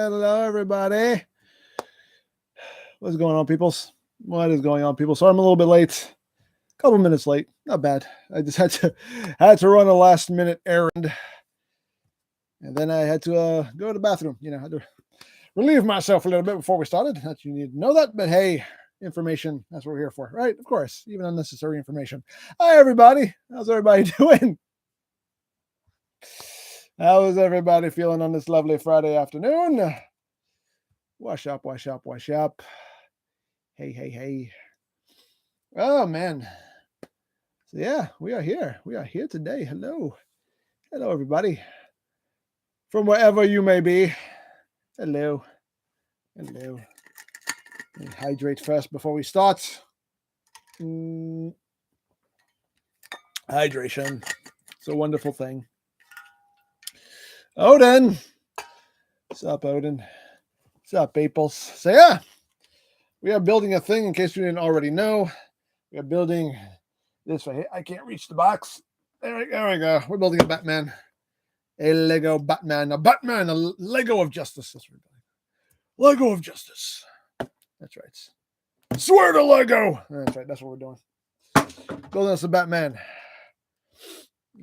Hello, everybody. What's going on, peoples? What is going on, people? So I'm a little bit late. A couple minutes late. Not bad. I just had to run a last minute errand, and then I had to go to the bathroom. I had to relieve myself a little bit before we started. Not you need to know that, but hey, information. That's what we're here for, right? Of course, even unnecessary information. Hi, everybody. How's everybody doing? How is everybody feeling on this lovely Friday afternoon? Wash up, wash up, wash up. Hey, hey, hey. Oh, man. So, yeah, we are here. We are here today. Hello. Hello, everybody. From wherever you may be. Hello. Hello. Let me hydrate first before we start. Hydration. It's a wonderful thing. Odin. What's up, Odin? What's up, Peoples? So, yeah, we are building a thing in case you didn't already know. We are building this right here. I can't reach the box. There we go. We're building a Batman. A Lego Batman. A Batman. A Lego of Justice. That's what we're doing. Lego of Justice. That's right. Swear to Lego. That's right. That's what we're doing. Building us a Batman.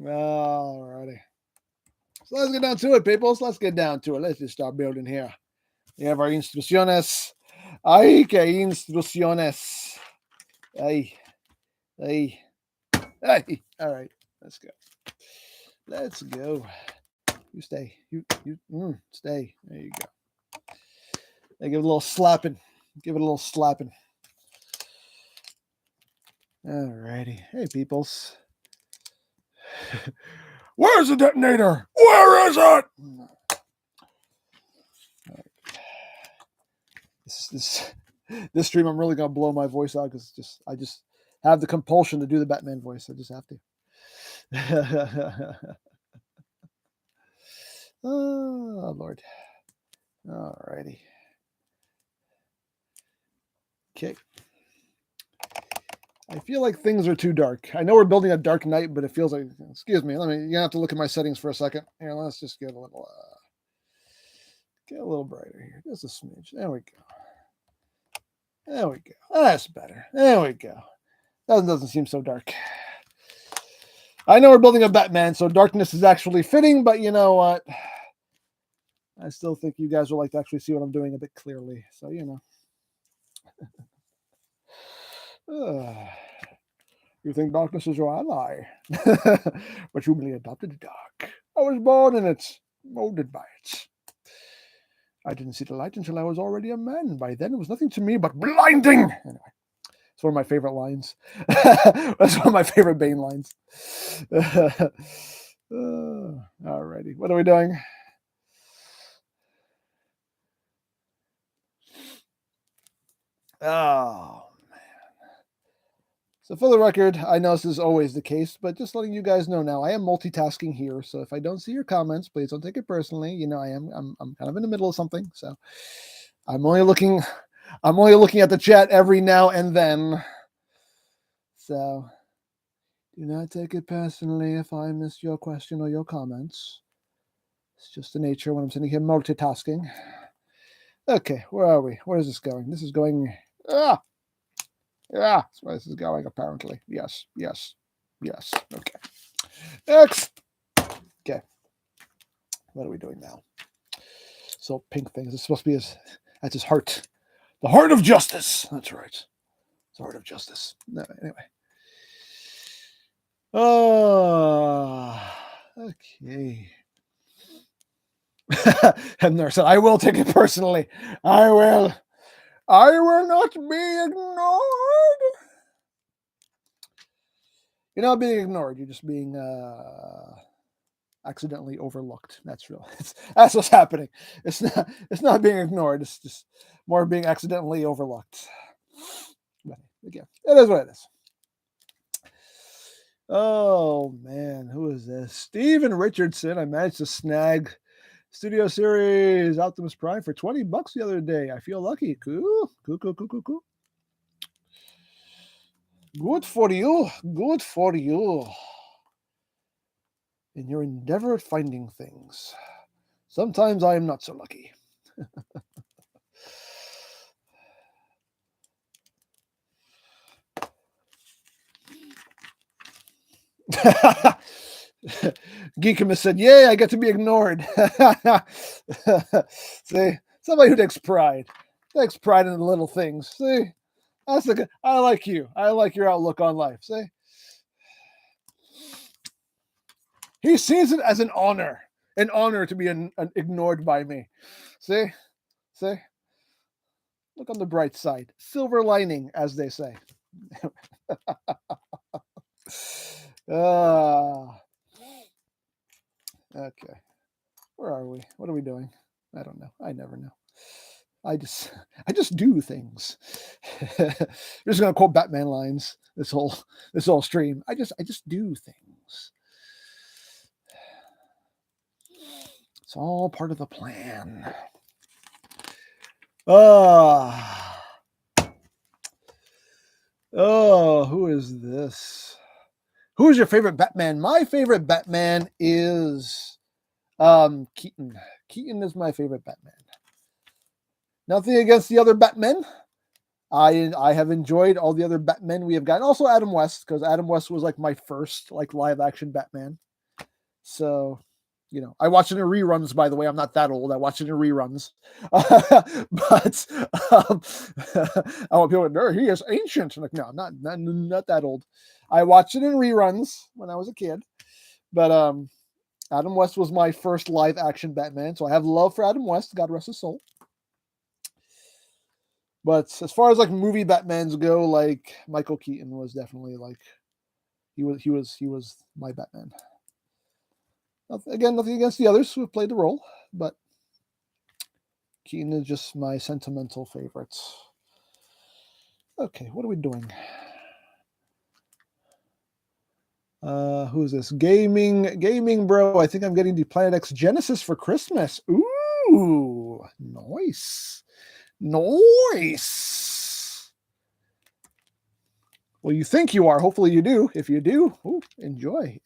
Alrighty. So let's get down to it, people. Let's get down to it. Let's just start building here. We have our instrucciones. Ay, que instrucciones. Ay. Ay. Ay. All right. Let's go. Let's go. You stay. You stay. There you go. I give it a little slapping. Give it a little slapping. Alrighty. Hey, peoples. Where's the detonator? Where is it? This stream, I'm really gonna blow my voice out because I just have the compulsion to do the Batman voice. I just have to. Oh Lord. Alrighty. Okay. I feel like things are too dark. I know we're building a Dark Knight, but it feels like. Excuse me. You're gonna have to look at my settings for a second. Here, let's just get a little brighter here. Just a smidge. There we go. There we go. That's better. There we go. That doesn't seem so dark. I know we're building a Batman, so darkness is actually fitting, but you know what? I still think you guys will like to actually see what I'm doing a bit clearly. So, you think darkness is your ally, but you merely adopted the dark. I was born in it, molded by it. I didn't see the light until I was already a man. By then, it was nothing to me but blinding. Anyway, it's one of my favorite lines. That's one of my favorite Bane lines. Alrighty, what are we doing? Oh, man. So for the record, I know this is always the case, but just letting you guys know now, I am multitasking here. So if I don't see your comments, please don't take it personally. I'm kind of in the middle of something. So I'm only looking at the chat every now and then. So do not take it personally if I missed your question or your comments. It's just the nature when I'm sitting here multitasking. Okay, where are we? Where is this going? This is going. Yeah, that's where this is going, apparently. Yes. Okay. Next. Okay. What are we doing now? So pink things. It's supposed to be that's his heart. The heart of justice. That's right. It's the heart of justice. No, anyway. Oh, okay. And there said, I will take it personally. I will not be ignored. You're not being ignored. You're just being accidentally overlooked. That's real. That's what's happening. It's not being ignored. It's just more being accidentally overlooked. But again, it is what it is. Oh man, who is this? Steven Richardson. I managed to snag Studio Series Optimus Prime for $20 the other day. I feel lucky. Cool. Good for you. Good for you. In your endeavor at finding things. Sometimes I am not so lucky. Geekimus said, "Yay, I get to be ignored." See, somebody who takes pride in the little things. See, that's a good. I like you. I like your outlook on life. See, he sees it as an honor to be ignored by me. See, look on the bright side. Silver lining, as they say. Okay. Where are we? What are we doing? I don't know. I never know. I just do things. I'm just gonna quote Batman lines this whole stream. I just do things. It's all part of the plan. Oh, who is this? Who is your favorite Batman? My favorite Batman is Keaton. Keaton is my favorite Batman. Nothing against the other Batmen. I have enjoyed all the other Batmen we have gotten. Also Adam West, because Adam West was like my first like live action Batman. So, you know, I watched it in reruns, by the way. I'm not that old. I watched it in reruns. But I want people to know he is ancient. I'm like, no, not that old. I watched it in reruns when I was a kid. But Adam West was my first live action Batman. So I have love for Adam West. God rest his soul. But as far as like movie Batmans go, like Michael Keaton was definitely like he was my Batman. Again, nothing against the others who have played the role, but Keaton is just my sentimental favorite. Okay, what are we doing? Who's this? Gaming bro. I think I'm getting the Planet X Genesis for Christmas. Ooh, nice. Nice. Well, you think you are. Hopefully you do. If you do, ooh, enjoy.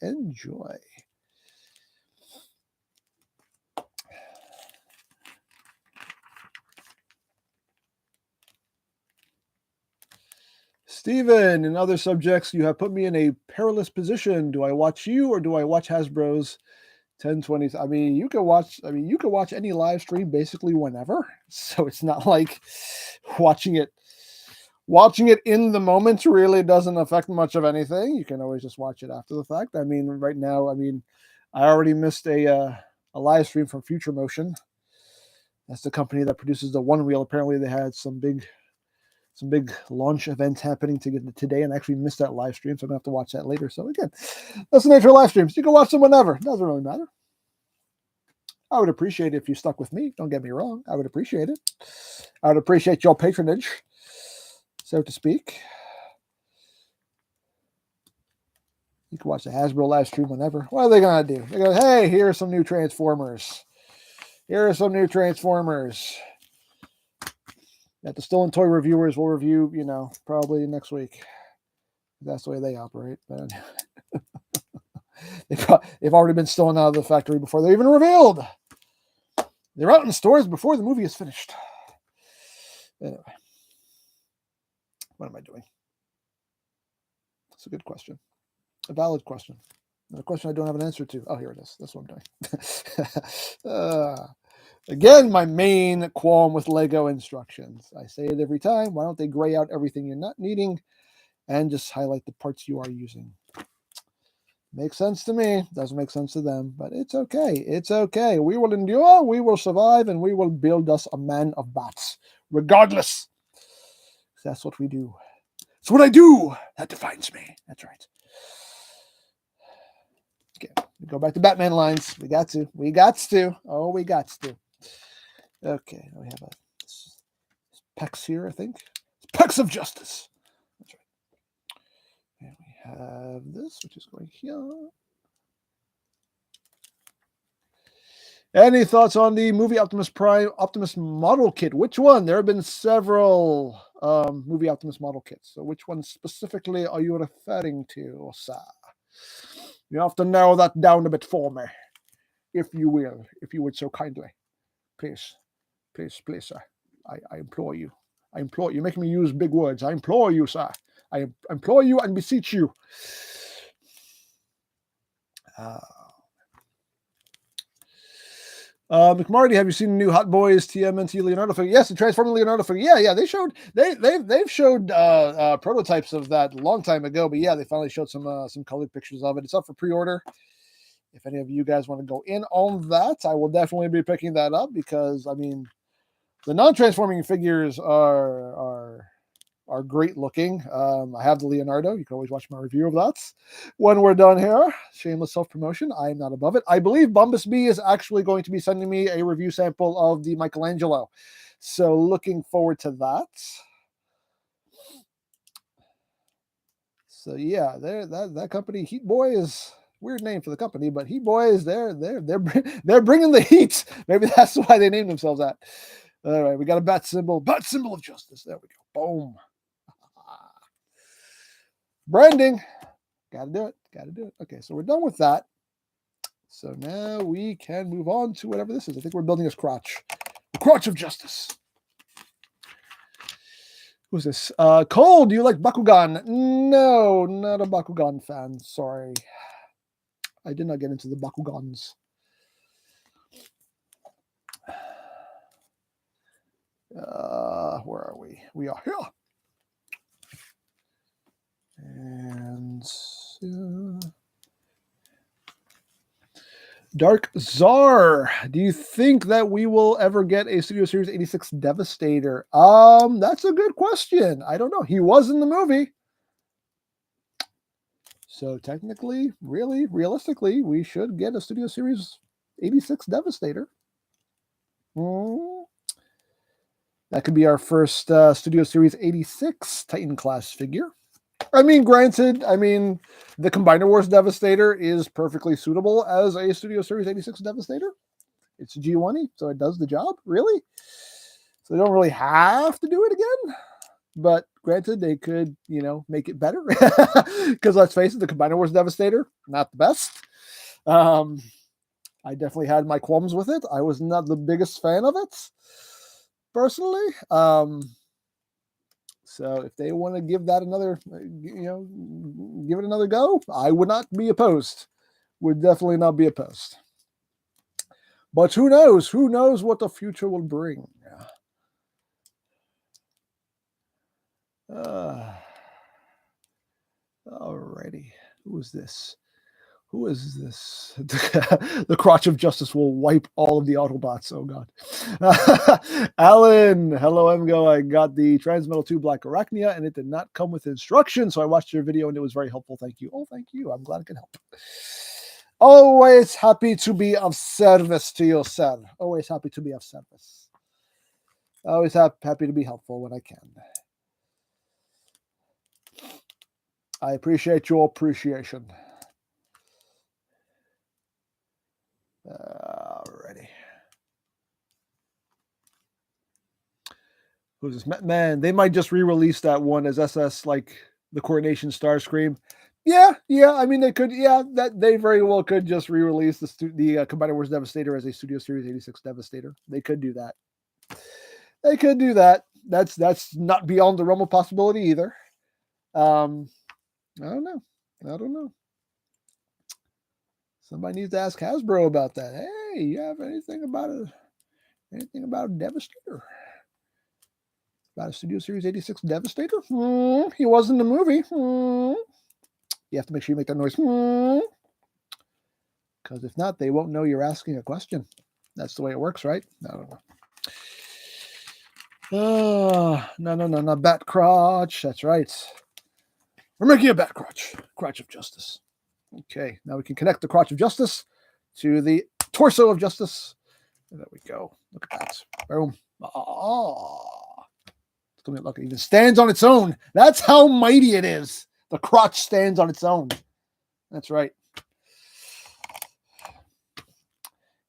Stephen, in other subjects, you have put me in a perilous position. Do I watch you or do I watch Hasbro's 1020s? I mean, you can watch any live stream basically whenever. So it's not like watching it in the moment really doesn't affect much of anything. You can always just watch it after the fact. I mean, right now, I already missed a live stream from Future Motion. That's the company that produces the One Wheel. Apparently, they had some big launch events happening today, and I actually missed that live stream, so I'm gonna have to watch that later. So again, that's the nature of live streams. You can watch them whenever. It doesn't really matter. I would appreciate it if you stuck with me. Don't get me wrong. I would appreciate it. I would appreciate your patronage, so to speak. You can watch the Hasbro live stream whenever. What are they gonna do? They're gonna, hey, here are some new Transformers. That the Stolen Toy reviewers will review, probably next week. That's the way they operate. But they've already been stolen out of the factory before they're even revealed. They're out in stores before the movie is finished. Anyway, what am I doing? That's a good question. A valid question. A question I don't have an answer to. Oh, here it is. That's what I'm doing. Again, my main qualm with Lego instructions. I say it every time. Why don't they gray out everything you're not needing and just highlight the parts you are using? Makes sense to me. Doesn't make sense to them, but it's okay. It's okay. We will endure, we will survive, and we will build us a man of bats, regardless. That's what we do. It's what I do. That defines me. That's right. Okay, we go back to Batman lines. We got to. Oh, we got to. Okay, we have a Pecs here, I think. Pecs of Justice. That's right. And we have this, which is going here. Any thoughts on the movie Optimus Prime Optimus model kit? Which one? There have been several movie Optimus model kits. So which one specifically are you referring to, sir? You have to narrow that down a bit for me, if you would so kindly. Please. please, sir. I implore you. I implore you. You're making me use big words. I implore you, sir. I implore you and beseech you. McMarty, have you seen the new Hot Boys TMNT Leonardo figure? Yes, the Transforming Leonardo figure. Yeah. They've showed prototypes of that a long time ago, but yeah, they finally showed some colored pictures of it. It's up for pre-order. If any of you guys want to go in on that, I will definitely be picking that up because I mean, the non-transforming figures are great looking. I have the Leonardo. You can always watch my review of that when we're done here. Shameless self-promotion. I am not above it. I believe Bumblebee is actually going to be sending me a review sample of the Michelangelo. So looking forward to that. So yeah, that company, Heat Boy, is weird name for the company, but Heat Boys, they're bringing the heat. Maybe that's why they named themselves that. All right, we got a bat symbol of justice. There we go. Boom. Branding. Gotta do it. Okay, so we're done with that. So now we can move on to whatever this is. I think we're building his crotch. The crotch of justice. Who's this? Cole, do you like Bakugan? No, not a Bakugan fan. Sorry. I did not get into the Bakugans. Where are we? We are here. And Dark Czar, do you think that we will ever get a Studio Series 86 Devastator? That's a good question. I don't know. He was in the movie. So technically, really, realistically, we should get a Studio Series 86 Devastator. That could be our first Studio Series 86 Titan class figure. I mean, granted, the Combiner Wars Devastator is perfectly suitable as a Studio Series 86 Devastator. It's a G1, so it does the job, really. So they don't really have to do it again. But granted, they could, make it better. Because let's face it, the Combiner Wars Devastator, not the best. I definitely had my qualms with it. I was not the biggest fan of it, personally. So if they want to give that another, give it another go, I would not be opposed. Would definitely not be opposed. But who knows? Who knows what the future will bring? Alrighty. Who is this? The crotch of justice will wipe all of the Autobots. Oh, God. Alan, hello, EmGo. I got the Transmetal 2 Black Arachnia, and it did not come with instructions, so I watched your video, and it was very helpful. Thank you. Oh, thank you. I'm glad I could help. Always happy to be of service to you, sir. Always happy to be of service. Always happy to be helpful when I can. I appreciate your appreciation. Alrighty. Who's this? Man, they might just re-release that one as SS, like the Coordination Starscream. Yeah. I mean, they could. Yeah, that they very well could just re-release the Combiner Wars Devastator as a Studio Series 86 Devastator. They could do that. That's not beyond the realm of possibility either. I don't know. Somebody needs to ask Hasbro about that. Hey, you have anything about a Devastator? About a Studio Series 86 Devastator? He was in the movie. You have to make sure you make that noise. Because if not, they won't know you're asking a question. That's the way it works, right? I don't know. No, Bat Crotch. That's right. We're making a Bat Crotch. Crotch of Justice. Okay, now we can connect the Crotch of Justice to the Torso of Justice. There we go. Look at that. Boom. Look, it even stands on its own. That's how mighty it is. The crotch stands on its own. That's right.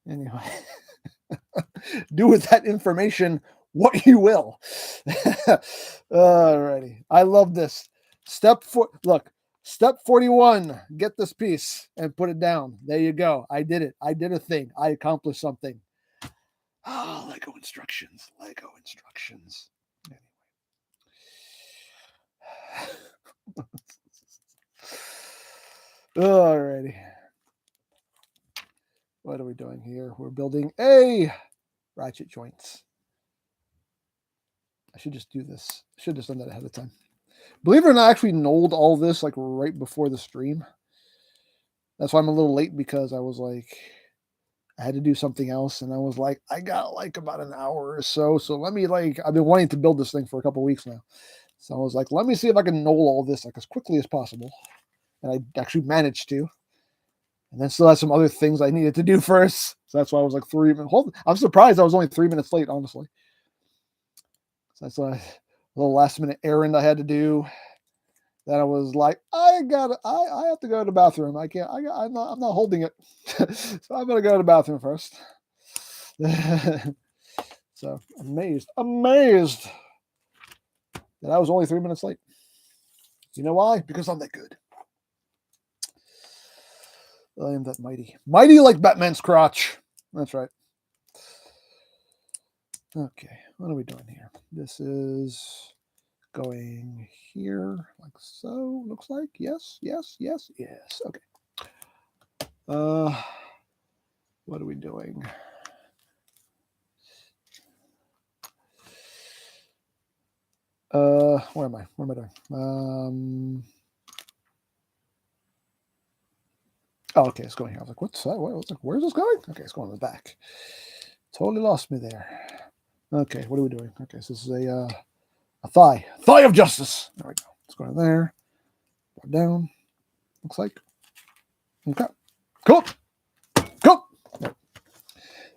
Anyway, do with that information what you will. Alrighty. I love this. Step 41. Get this piece and put it down. There you go. I did it. I did a thing. I accomplished something. Ah, Lego instructions. Lego instructions. Alrighty. What are we doing here? We're building a ratchet joints. I should just do this. I should have done that ahead of time. Believe it or not, I actually knolled all this like right before the stream. That's why I'm a little late, because I was like, I had to do something else, and I was like, I got like about an hour or so. So let me I've been wanting to build this thing for a couple weeks now. So I was like, let me see if I can knoll all this like as quickly as possible. And I actually managed to. And then still had some other things I needed to do first. So that's why I was like 3 minutes. I'm surprised I was only 3 minutes late, honestly. So that's a little last minute errand I had to do. Then I was like, I have to go to the bathroom. I can't. I'm not holding it. So I'm gonna go to the bathroom first. So amazed that I was only 3 minutes late. You know why? Because I'm that good. I am that mighty like Batman's crotch. That's right. Okay, what are we doing here? This is going here, like so. Looks like yes. Okay. What are we doing? Where am I? What am I doing? Oh, okay, it's going here. I was like, what's that? Where's this going? Okay, it's going in the back. Totally lost me there. Okay, what are we doing? Okay, so this is a thigh of justice. There we go. It's going there. Down. Looks like. Okay. Cool. There.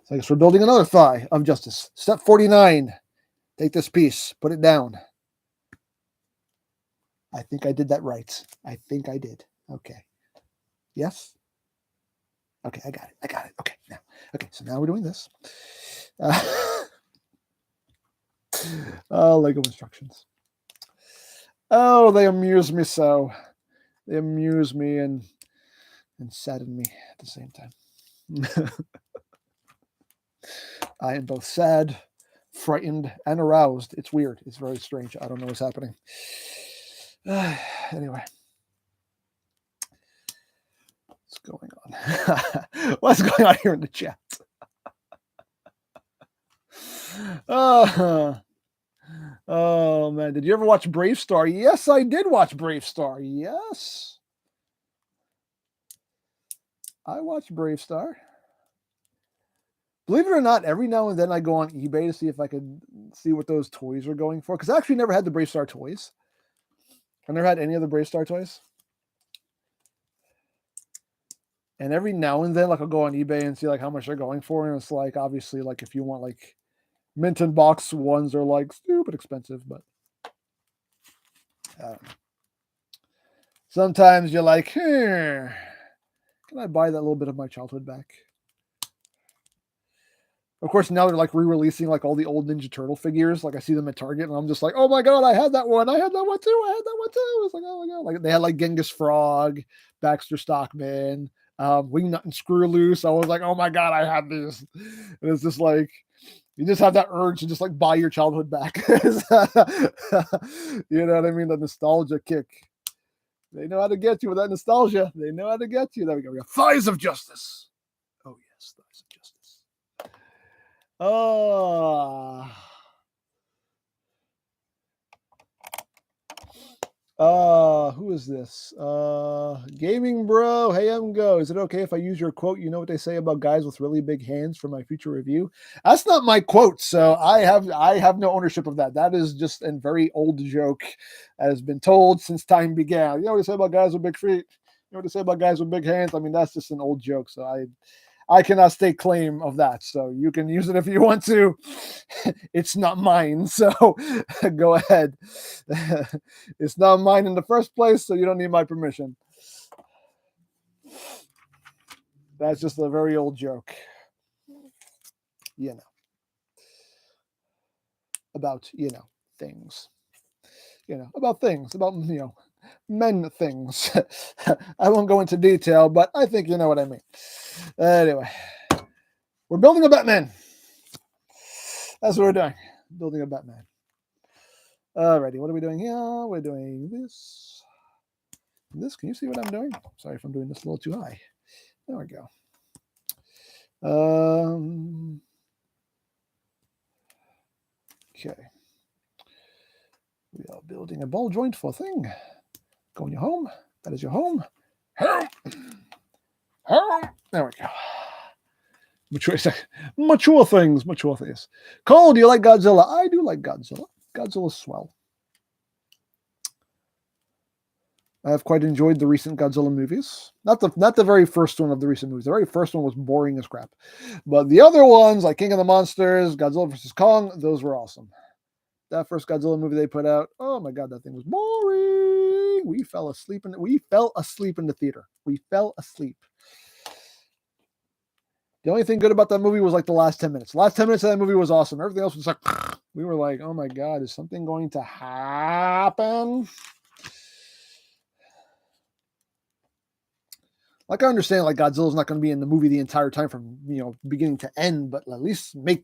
So I guess we're building another thigh of justice. Step 49. Take this piece. Put it down. I think I did that right. I think I did. Okay. Yes? Okay, I got it. Okay, now. Okay, so now we're doing this. Lego instructions. Oh, they amuse me so. They amuse me and sadden me at the same time. I am both sad, frightened, and aroused. It's weird. It's very strange. I don't know what's happening. Anyway. What's going on? What's going on here in the chat? Oh man, did you ever watch Brave Star? Yes, I did watch Brave Star. Yes. I watched Brave Star. Believe it or not, every now and then I go on eBay to see if I could see what those toys are going for. Because I actually never had the Brave Star toys. I never had any of the Brave Star toys. And every now and then, like, I'll go on eBay and see like how much they're going for. And it's like, obviously, like if you want like mint and box ones are like stupid expensive, but I don't know. Sometimes you're like, can I buy that little bit of my childhood back? Of course, now they're like re-releasing like all the old Ninja Turtle figures. Like I see them at Target, and I'm just like, oh my god, I had that one. I had that one too. It's like, oh my god, like they had like Genghis Frog, Baxter Stockman, Wingnut and Screw Loose. I was like, oh my god, I had these. And it's just like you just have that urge to just like buy your childhood back. You know what I mean? The nostalgia kick. They know how to get you with that nostalgia. They know how to get you. There we go. We got Thighs of Justice. Oh yes, Thighs of Justice. Who is this? Gaming Bro. Hey, EmGo. Is it okay if I use your quote? You know what they say about guys with really big hands for my future review? That's not my quote, so I have no ownership of that. That is just a very old joke that has been told since time began. You know what they say about guys with big feet? You know what they say about guys with big hands? I mean, that's just an old joke. So I cannot stake claim of that. So you can use it if you want to. It's not mine. So go ahead. It's not mine in the first place, so you don't need my permission. That's just a very old joke. You know. About, things. About things. About, men things. I won't go into detail, but I think you know what I mean. Anyway, we're building a Batman. That's what we're doing. Building a Batman. Alrighty, what are we doing here? We're doing this. This, can you see what I'm doing? Sorry if I'm doing this a little too high. There we go. Okay. We are building a ball joint for a thing. Go in your home. That is your home. Home. There we go. Mature things. Cole, do you like Godzilla? I do like Godzilla. Godzilla's swell. I have quite enjoyed the recent Godzilla movies. Not the very first one of the recent movies. The very first one was boring as crap. But the other ones, like King of the Monsters, Godzilla vs. Kong, those were awesome. That first Godzilla movie they put out, oh my god, that thing was boring. We fell asleep in the theater. We fell asleep. The only thing good about that movie was like the last 10 minutes. The last 10 minutes of that movie was awesome. Everything else was like, we were like, oh my god, is something going to happen? Like, I understand, like, Godzilla's not going to be in the movie the entire time from, beginning to end, but at least make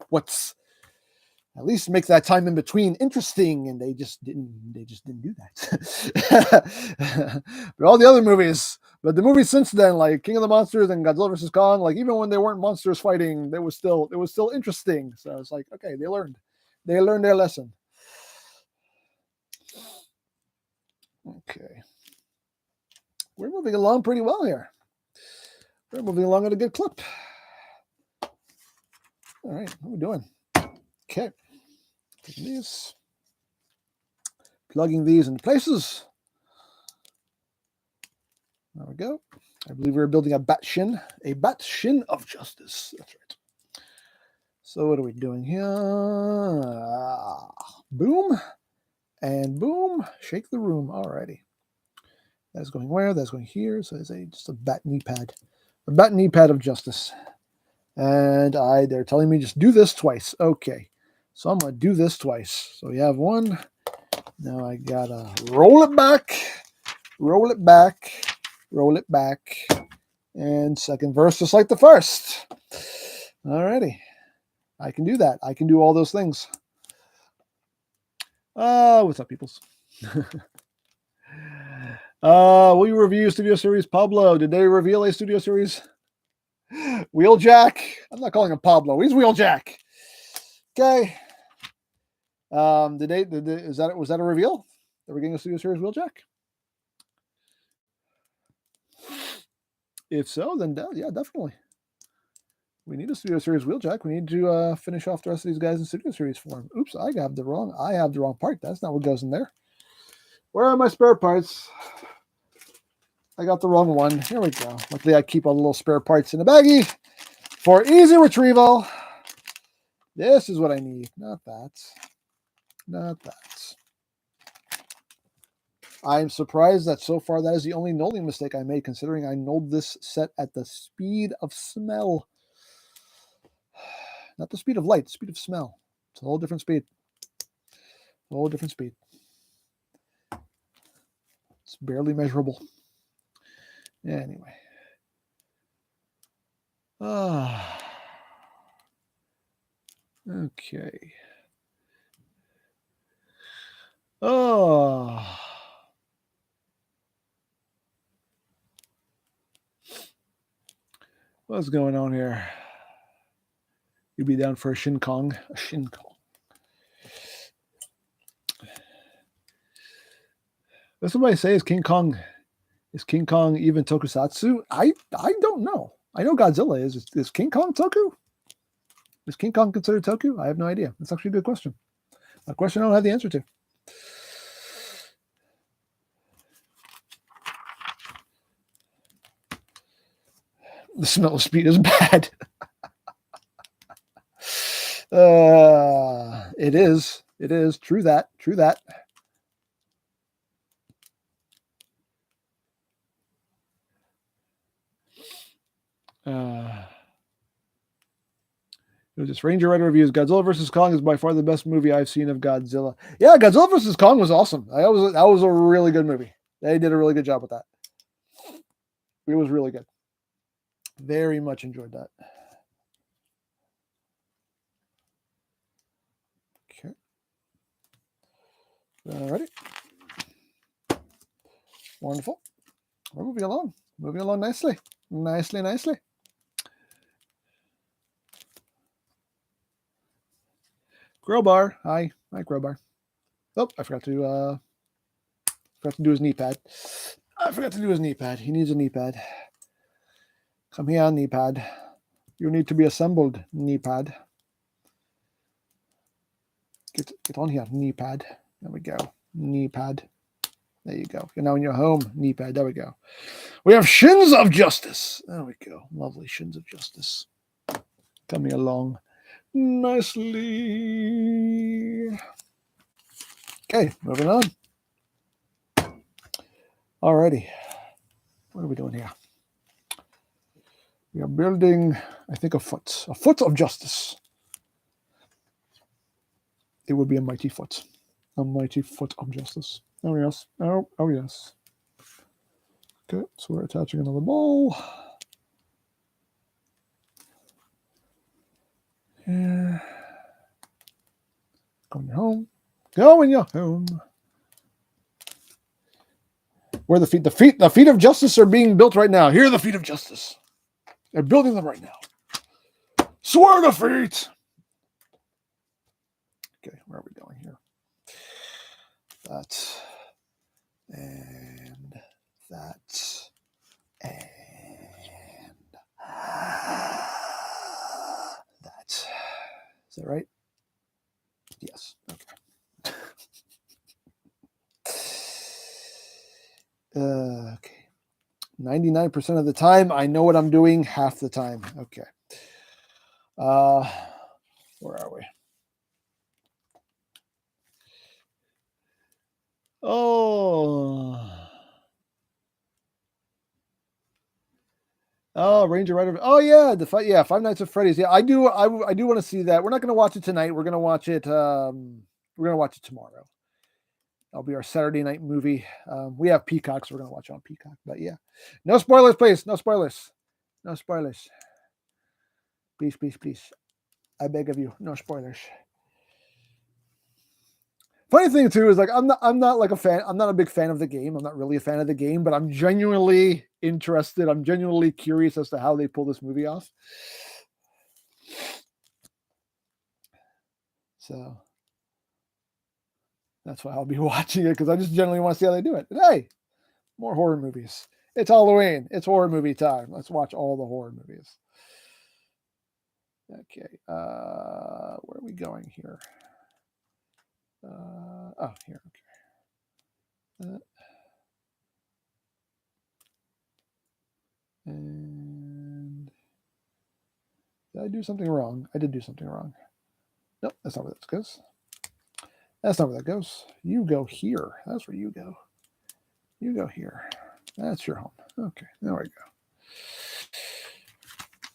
that time in between interesting, and they just didn't do that. But all the other movies, but the movies since then, like King of the Monsters and Godzilla vs. Kong, like even when they weren't monsters fighting, it was still interesting. So it's like, okay, they learned their lesson. Okay, we're moving along pretty well here. We're moving along at a good clip. All right, what are we doing? Okay, taking these, plugging these into places. There we go. I believe we're building a bat shin of justice. That's right. So what are we doing here? Boom and boom. Shake the room. Alrighty. That's going where? That's going here. So it's just a bat knee pad. A bat knee pad of justice. And they're telling me just do this twice. Okay. So I'm going to do this twice. So we have one. Now I got to roll it back. Roll it back. Roll it back. And second verse just like the first. Alrighty. I can do that. I can do all those things. What's up, peoples? Will you review Studio Series Pablo? Did they reveal a Studio Series? Wheeljack? I'm not calling him Pablo. He's Wheeljack. Okay. Was that a reveal? That we're getting a Studio Series Wheeljack? If so, then yeah, definitely. We need a Studio Series Wheeljack. We need to finish off the rest of these guys in Studio Series form. Oops, I have the wrong part. That's not what goes in there. Where are my spare parts? I got the wrong one. Here we go. Luckily, I keep all the little spare parts in a baggie for easy retrieval. This is what I need. Not that. Not that. I'm surprised that so far that is the only knolling mistake I made, considering I knolled this set at the speed of smell. Not the speed of light, the speed of smell. It's a whole different speed. A whole different speed. It's barely measurable. Anyway. Okay. What's going on here? You'd be down for a Shin Kong. A Shin Kong. That's what I say. Is King Kong even tokusatsu? I don't know. I know Godzilla is. Is King Kong toku? Is King Kong considered toku? I have no idea. That's actually a good question. A question I don't have the answer to. The smell of speed is bad. It is. It is. True that. True that. Just Ranger Rider reviews. Godzilla vs. Kong is by far the best movie I've seen of Godzilla. Yeah, Godzilla vs. Kong was awesome. That was a really good movie. They did a really good job with that. It was really good. Very much enjoyed that. Alrighty. Wonderful. We're moving along. Moving along nicely. Nicely. Crowbar. Hi, Crowbar. Oh, I forgot to do his knee pad. He needs a knee pad. Come here, knee pad. You need to be assembled, knee pad. Get on here, knee pad. There we go. Knee pad. There you go. You're now in your home, knee pad. There we go. We have Shins of Justice. There we go. Lovely Shins of Justice. Coming along nicely. Okay, moving on. Alrighty. What are we doing here? We are building, I think, a foot of justice. It would be a mighty foot of justice. Oh yes, oh yes. Okay, so we're attaching another ball. Yeah. Go in your home. Go in your home. Where the feet of justice are being built right now. Here are the feet of justice. They're building them right now. Sword of feet. Okay, where are we going here? That and that and that. Is that right? Yes. Okay. Okay. 99% of the time, I know what I'm doing. Half the time. Okay. Where are we? Oh, Ranger Rider. Oh yeah, Five Nights at Freddy's. Yeah, I do want to see that. We're not going to watch it tonight. We're going to watch it. We're going to watch it tomorrow. That'll be our Saturday night movie. We have Peacock, so we're going to watch it on Peacock. But yeah, no spoilers, please. No spoilers. No spoilers. Please. I beg of you, no spoilers. Funny thing too is like I'm not like a fan. I'm not a big fan of the game. I'm not really a fan of the game, but I'm genuinely interested. I'm genuinely curious as to how they pull this movie off. So that's why I'll be watching it, because I just generally want to see how they do it. And hey, more horror movies. It's Halloween. It's horror movie time. Let's watch all the horror movies. Okay. Where are we going here? Here. Okay. And did I do something wrong? I did do something wrong. Nope, that's not where that goes. That's not where that goes. You go here. That's where you go. You go here. That's your home. Okay, there we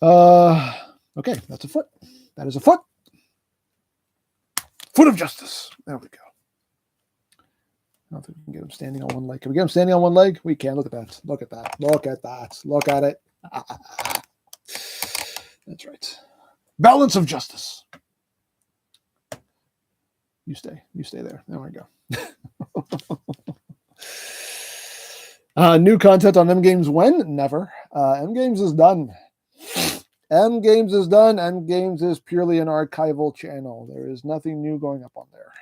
go. Okay, that's a foot. That is a foot. Foot of justice. There we go. I don't think we can get him standing on one leg. Can we get him standing on one leg? We can. Look at that. Look at that. Look at that. Look at it. That's right. Balance of justice. You stay there. There we go. New content on EmGames when? Never. EmGames is done. EmGames is done. EmGames is purely an archival channel. There is nothing new going up on there.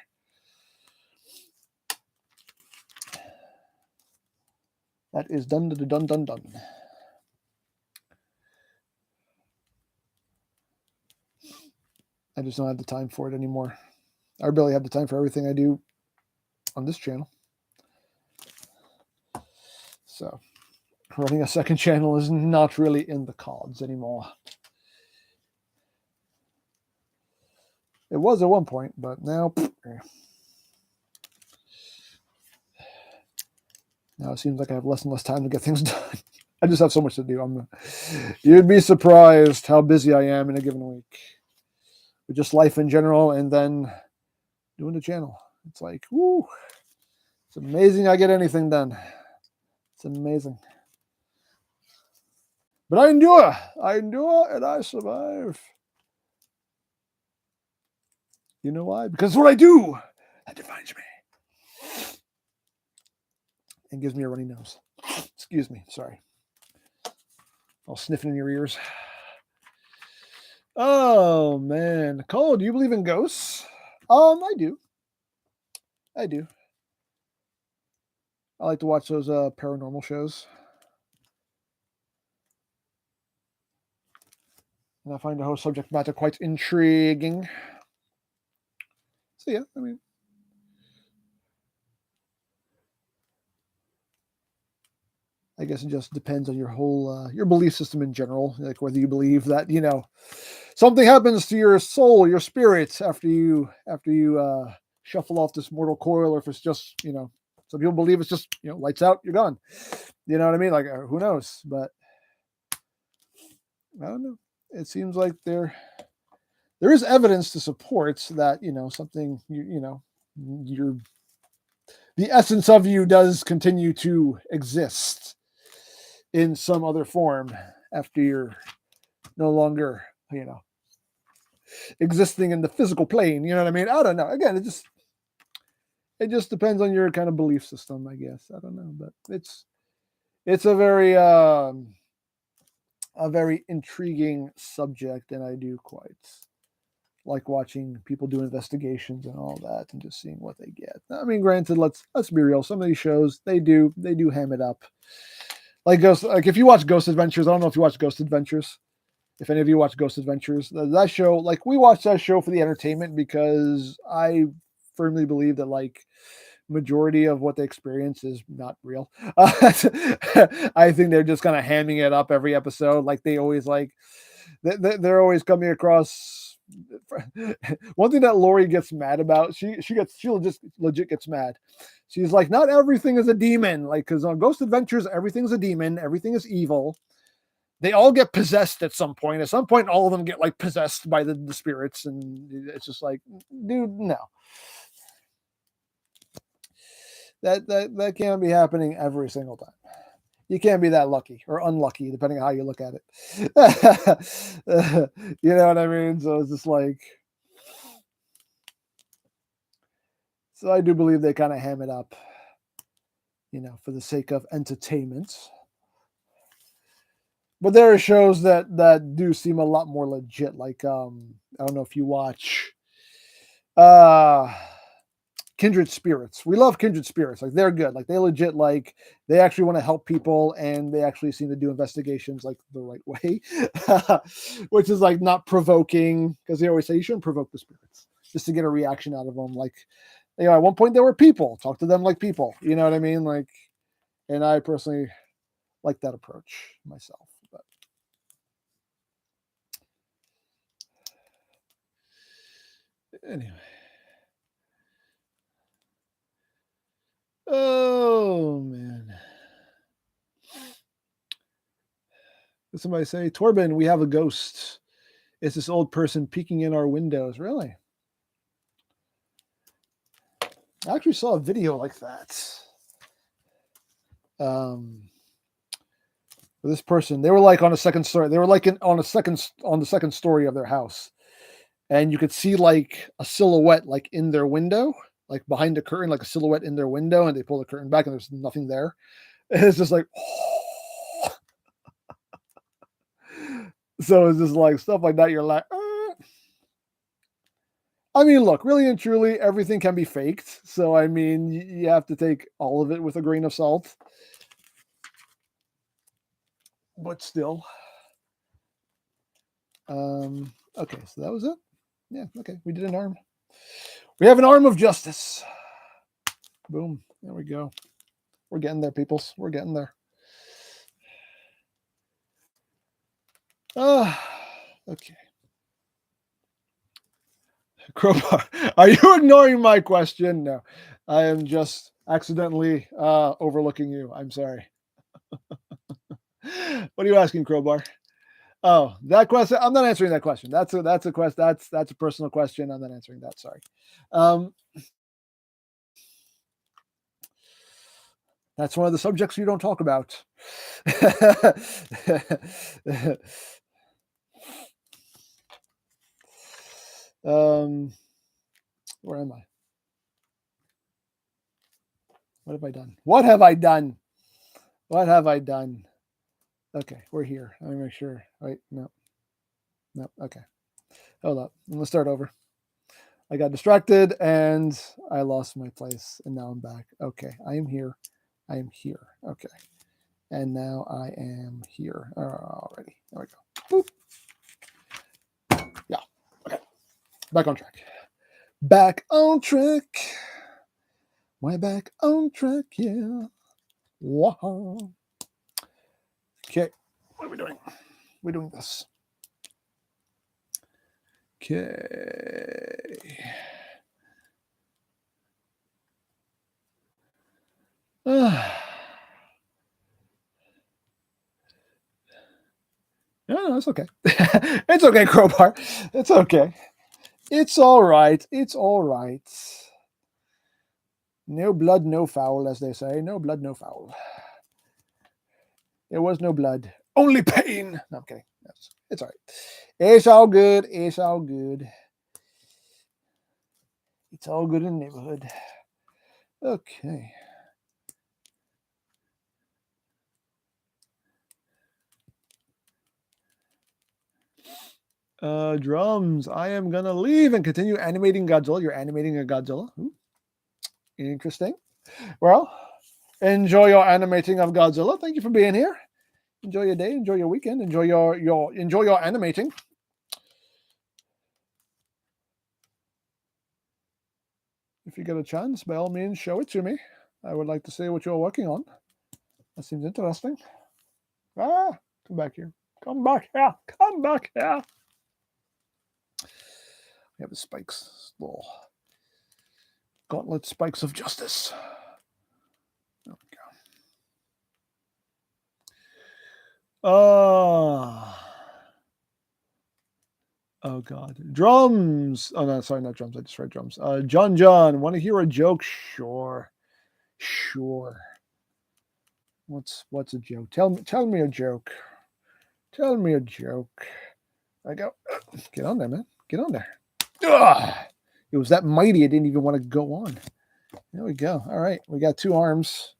That is done. I just don't have the time for it anymore. I barely have the time for everything I do on this channel. So running a second channel is not really in the cards anymore. It was at one point, but now it seems like I have less and less time to get things done. I just have so much to do. You'd be surprised how busy I am in a given week with just life in general, and then doing the channel. It's like, whoo! It's amazing I get anything done. It's amazing. But I endure, and I survive. You know why? Because it's what I do that defines me. and gives me a runny nose. Excuse me. Sorry. I'll sniffing in your ears. Oh, man. Cole, do you believe in ghosts? I do. I like to watch those paranormal shows. And I find the whole subject matter quite intriguing. So, yeah, I mean, I guess it just depends on your whole your belief system in general, like whether you believe that something happens to your soul, your spirit after you shuffle off this mortal coil, or if it's just some people believe it's just lights out, you're gone. You know what I mean? Like who knows? But I don't know. It seems like there is evidence to support that something your the essence of you does continue to exist in some other form after you're no longer existing in the physical plane. You know what I mean? I don't know. Again, it just depends on your kind of belief system, I guess. I don't know, but it's a very intriguing subject, and I do quite like watching people do investigations and all that, and just seeing what they get. I mean, granted, let's be real. Some of these shows they do ham it up. Like if you watch Ghost Adventures, I don't know if you watch Ghost Adventures. If any of you watch Ghost Adventures, that show, like we watch that show for the entertainment, because I firmly believe that like majority of what they experience is not real. I think they're just kind of hamming it up every episode. Like they always they're always coming across. One thing that Lori gets mad about, she legit gets mad. She's like, not everything is a demon. Like, because on Ghost Adventures, everything's a demon, everything is evil. They all get possessed at some point. At some point, all of them get like possessed by the spirits, and it's just like, dude, no. That can't be happening every single time. You can't be that lucky or unlucky, depending on how you look at it. You know what I mean? So it's just like, so I do believe they kind of ham it up, for the sake of entertainment. But there are shows that do seem a lot more legit. Like I don't know if you watch Kindred Spirits. We love Kindred Spirits. Like they're good. Like they legit, like they actually want to help people, and they actually seem to do investigations like the right way, which is like not provoking, because they always say you shouldn't provoke the spirits just to get a reaction out of them. Like, at one point they were people. Talk to them like people. You know what I mean? Like, and I personally like that approach myself. But anyway. Oh man. Did somebody say, Torben, we have a ghost. It's this old person peeking in our windows. Really? I actually saw a video like that. This person, they were like on a second story. They were like on the second story of their house, and you could see like a silhouette like in their window, like behind the curtain, like a silhouette in their window, and they pull the curtain back, and there's nothing there. And it's just like, oh. So it's just like stuff like that. You're like, I mean, look, really and truly, everything can be faked. So, I mean, you have to take all of it with a grain of salt. But still. Okay, so that was it. Yeah, okay, we did an arm. We have an arm of justice. Boom. There we go. We're getting there, peoples. We're getting there. Okay. Crowbar, are you ignoring my question? No, I am just accidentally overlooking you. I'm sorry. What are you asking, Crowbar? Oh, that question. I'm not answering that question. That's a question. That's a personal question. I'm not answering that. Sorry. That's one of the subjects you don't talk about. Where am I? What have I done? What have I done? What have I done? Okay, we're here. Let me make sure. Wait, no. No, okay. Hold up. I'm going to start over. I got distracted and I lost my place and now I'm back. Okay, I am here. I am here. Okay. And now I am here already. There we go. Boop. Yeah. Okay. Back on track. Back on track. We're back on track, yeah. Wow. Okay. What are we doing? We're doing this. Okay. No, it's okay. It's okay, Crowbar. It's okay. It's all right. It's all right. No blood, no foul, as they say. No blood, no foul. There was no blood. Only pain. No, I'm kidding. It's all right. It's all good. It's all good. It's all good in the neighborhood. Okay. Drums. I am going to leave and continue animating Godzilla. You're animating a Godzilla. Ooh. Interesting. Well, enjoy your animating of Godzilla. Thank you for being here. Enjoy your day. Enjoy your weekend. Enjoy your animating. If you get a chance, by all means, show it to me. I would like to see what you're working on. That seems interesting. Come back here. Come back here. Come back here. We have the spikes. Little gauntlet spikes of justice. There we go. Oh, God. Drums. Oh, no, sorry, not drums. I just read drums. John, want to hear a joke? Sure. What's a joke? Tell me a joke. Tell me a joke. I go. Get on there, man. Get on there. Ugh! It was that mighty I didn't even want to go on. There we go. All right. We got 2 arms.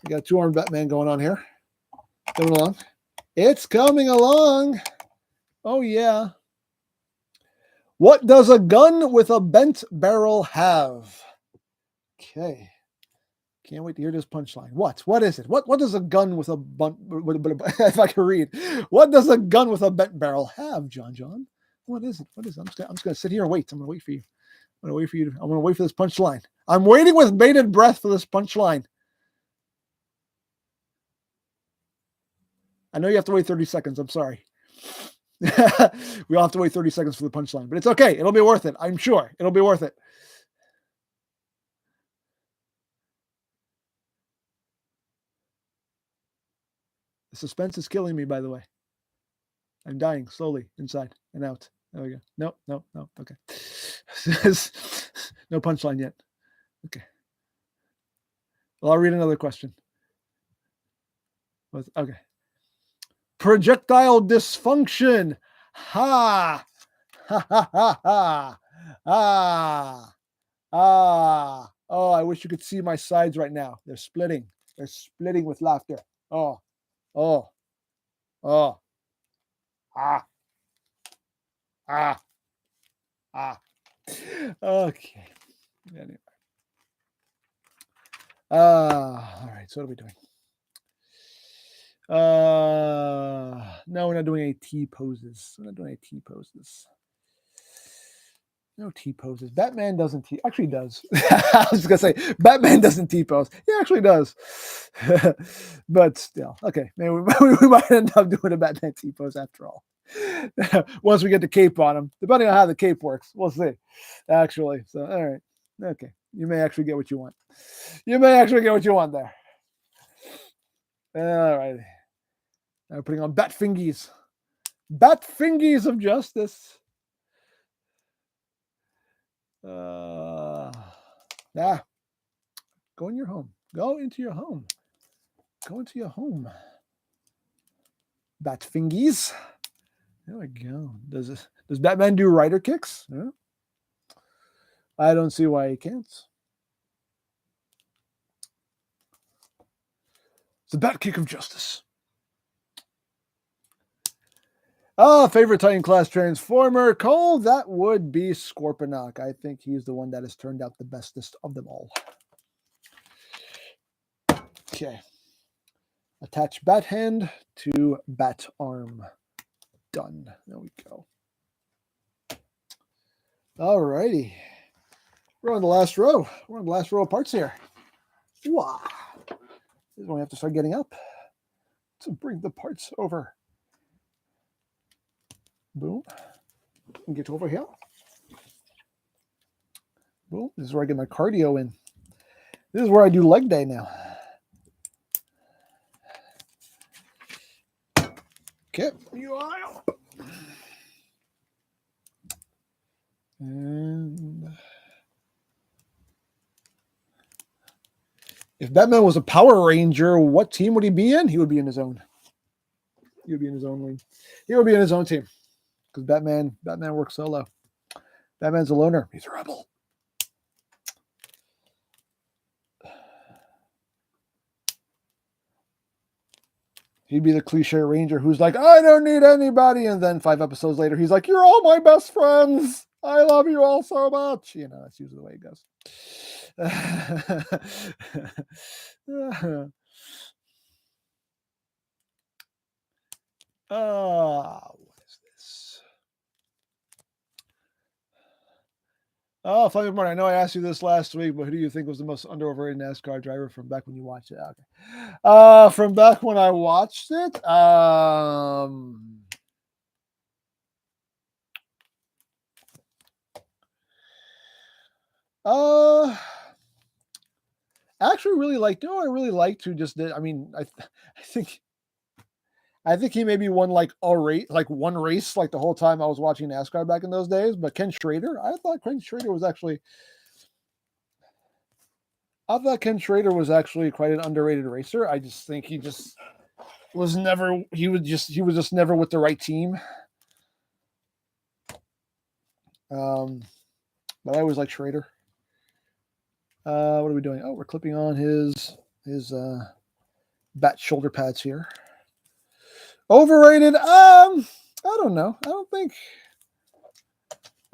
We got 2-armed Batman going on here. Coming along. It's coming along. Oh, yeah. What does a gun with a bent barrel have? Okay. Can't wait to hear this punchline. What is it? What does a gun with a if I can read, what does a gun with a bent barrel have, John? What is it? I'm just gonna sit here and wait. I'm gonna wait for you. I'm gonna wait for this punchline. I'm waiting with bated breath for this punchline. I know you have to wait 30 seconds. I'm sorry. We'll have to wait 30 seconds for the punchline, but it's okay. It'll be worth it. I'm sure it'll be worth it. The suspense is killing me, by the way. I'm dying slowly inside and out. There we go. No. Okay. No punchline yet. Okay. Well, I'll read another question. Okay. Projectile dysfunction. Ha. Ha ha ha ha. Ah. Oh, I wish you could see my sides right now. They're splitting. They're splitting with laughter. Oh. Ah. Okay. Anyway. All right. So what are we doing? No, we're not doing any T poses. We're not doing any T poses. No T poses. Batman doesn't T. Actually, does. I was gonna say Batman doesn't T pose. He actually does. But still, okay. Maybe we might end up doing a Batman T pose after all. Once we get the cape on him, depending on how the cape works, we'll see. Actually, so all right, okay. You may actually get what you want. You may actually get what you want there. All right. Now putting on bat fingies. Bat fingies of justice. Go in your home. Go into your home. Go into your home. Bat fingies. There we go. Does Batman do rider kicks? Yeah. I don't see why he can't. the bat kick of justice. Favorite Titan class transformer, Cole, that would be Scorponok. I think he's the one that has turned out the bestest of them all. Okay. Attach bat hand to bat arm. Done. There we go. All righty. We're on the last row. We're on the last row of parts here. Wow. This is when we have to start getting up to bring the parts over. Boom. And get over here. Boom. This is where I get my cardio in. This is where I do leg day now. Okay. And if Batman was a Power Ranger, what team would he be in? He would be in his own. He would be in his own league. He would be in his own team. Because Batman works solo. Batman's a loner. He's a rebel. He'd be the cliche ranger who's like, I don't need anybody. And then 5 episodes later, he's like, you're all my best friends. I love you all so much. You know, that's usually the way it goes. What is this? Oh, Flavor Martin, I know I asked you this last week, but who do you think was the most overrated NASCAR driver from back when you watched it? Okay. From back when I watched it, actually really liked, I really liked who just did. I mean, I think he maybe won like one race like the whole time I was watching NASCAR back in those days. But Ken Schrader, I thought Ken Schrader was actually quite an underrated racer. I just think he just was never. He was just never with the right team. But I always like Schrader. What are we doing? Oh, we're clipping on his bat shoulder pads here. Overrated? I don't know. I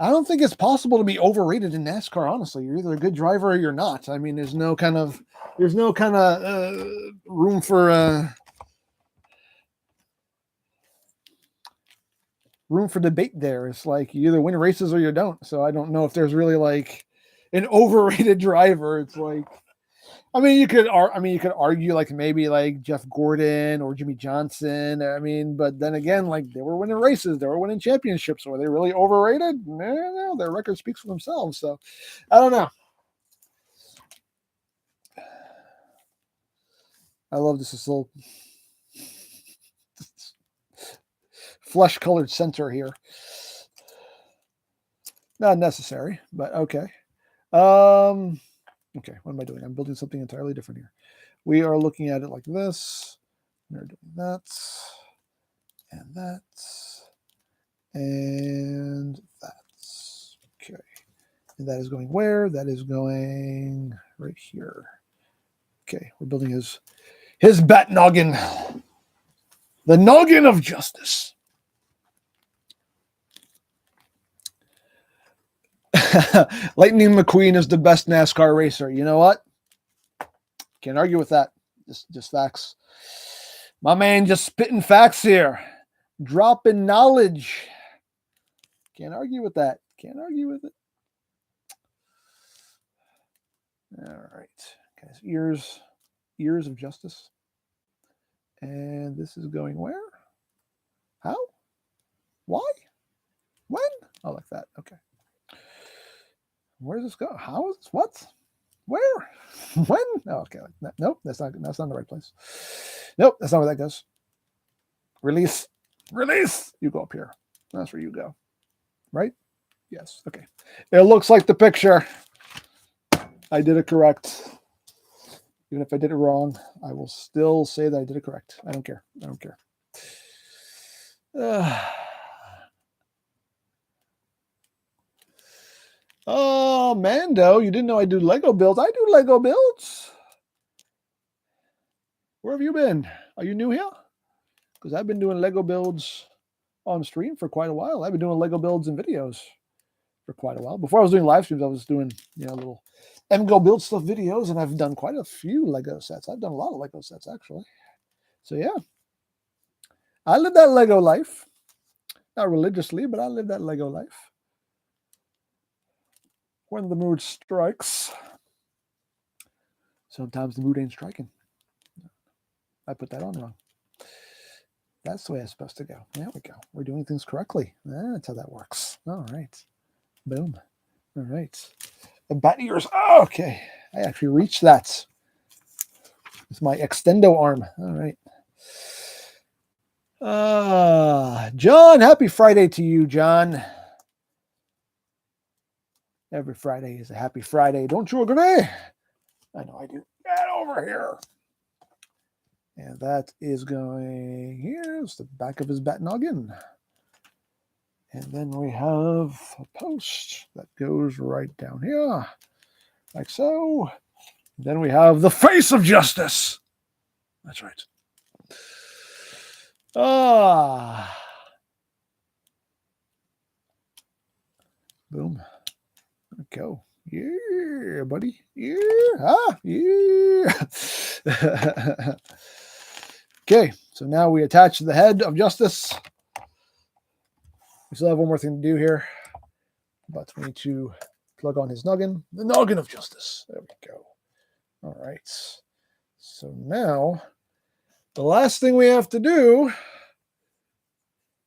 don't think it's possible to be overrated in NASCAR. Honestly, you're either a good driver or you're not. I mean, there's no kind of room for debate there. It's like you either win races or you don't. So I don't know if there's really like an overrated driver. It's like, I mean, you could argue like maybe like Jeff Gordon or Jimmy Johnson. I mean, but then again, like they were winning races, they were winning championships. Were they really overrated? No, their record speaks for themselves. So I don't know. I love this little flesh-colored center here. Not necessary, but okay. Okay, what am I doing? I'm building something entirely different here. We are looking at it like this. We're doing that, and that, and that. Okay. And that is going where? That is going right here. Okay, we're building his bat noggin. The noggin of justice. Lightning McQueen is the best NASCAR racer. You know what? Can't argue with that. Just facts. My man just spitting facts here. Dropping knowledge. Can't argue with that. Can't argue with it. All right. Guys, ears of justice. And this is going where? How? Why? When? Oh, like that. Okay. Where does this go? How is this? What? Where? When? Oh, okay. Nope, that's not the right place. Nope, that's not where that goes. Release. You go up here. That's where you go. Right? Yes. Okay. It looks like the picture. I did it correct. Even if I did it wrong, I will still say that I did it correct. I don't care. Oh, Mando, you didn't know I do Lego builds. I do Lego builds. Where have you been? Are you new here? Because I've been doing Lego builds on stream for quite a while. I've been doing Lego builds and videos for quite a while. Before I was doing live streams, I was doing little EmGo build stuff videos, and I've done quite a few Lego sets. I've done a lot of Lego sets actually. So yeah, I live that Lego life. Not religiously, but I live that Lego life. When the mood strikes. Sometimes the mood ain't striking. I put that on wrong. That's the way it's supposed to go. There we go. We're doing things correctly. That's how that works. All right. Boom. All right. The bat ears. Oh, okay. I actually reached that with my extendo arm. All right. John, happy Friday to you, John. Every Friday is a happy Friday. Don't you agree? I know I do. Get over here. And that is going, here's the back of his bat noggin. And then we have a post that goes right down here, like so. Then we have the face of justice. That's right. Boom. There we go. Yeah, buddy. Yeah. Yeah. Okay, so now we attach the head of justice. We still have one more thing to do here. But we need to plug on his noggin. The noggin of justice. There we go. All right. So now, the last thing we have to do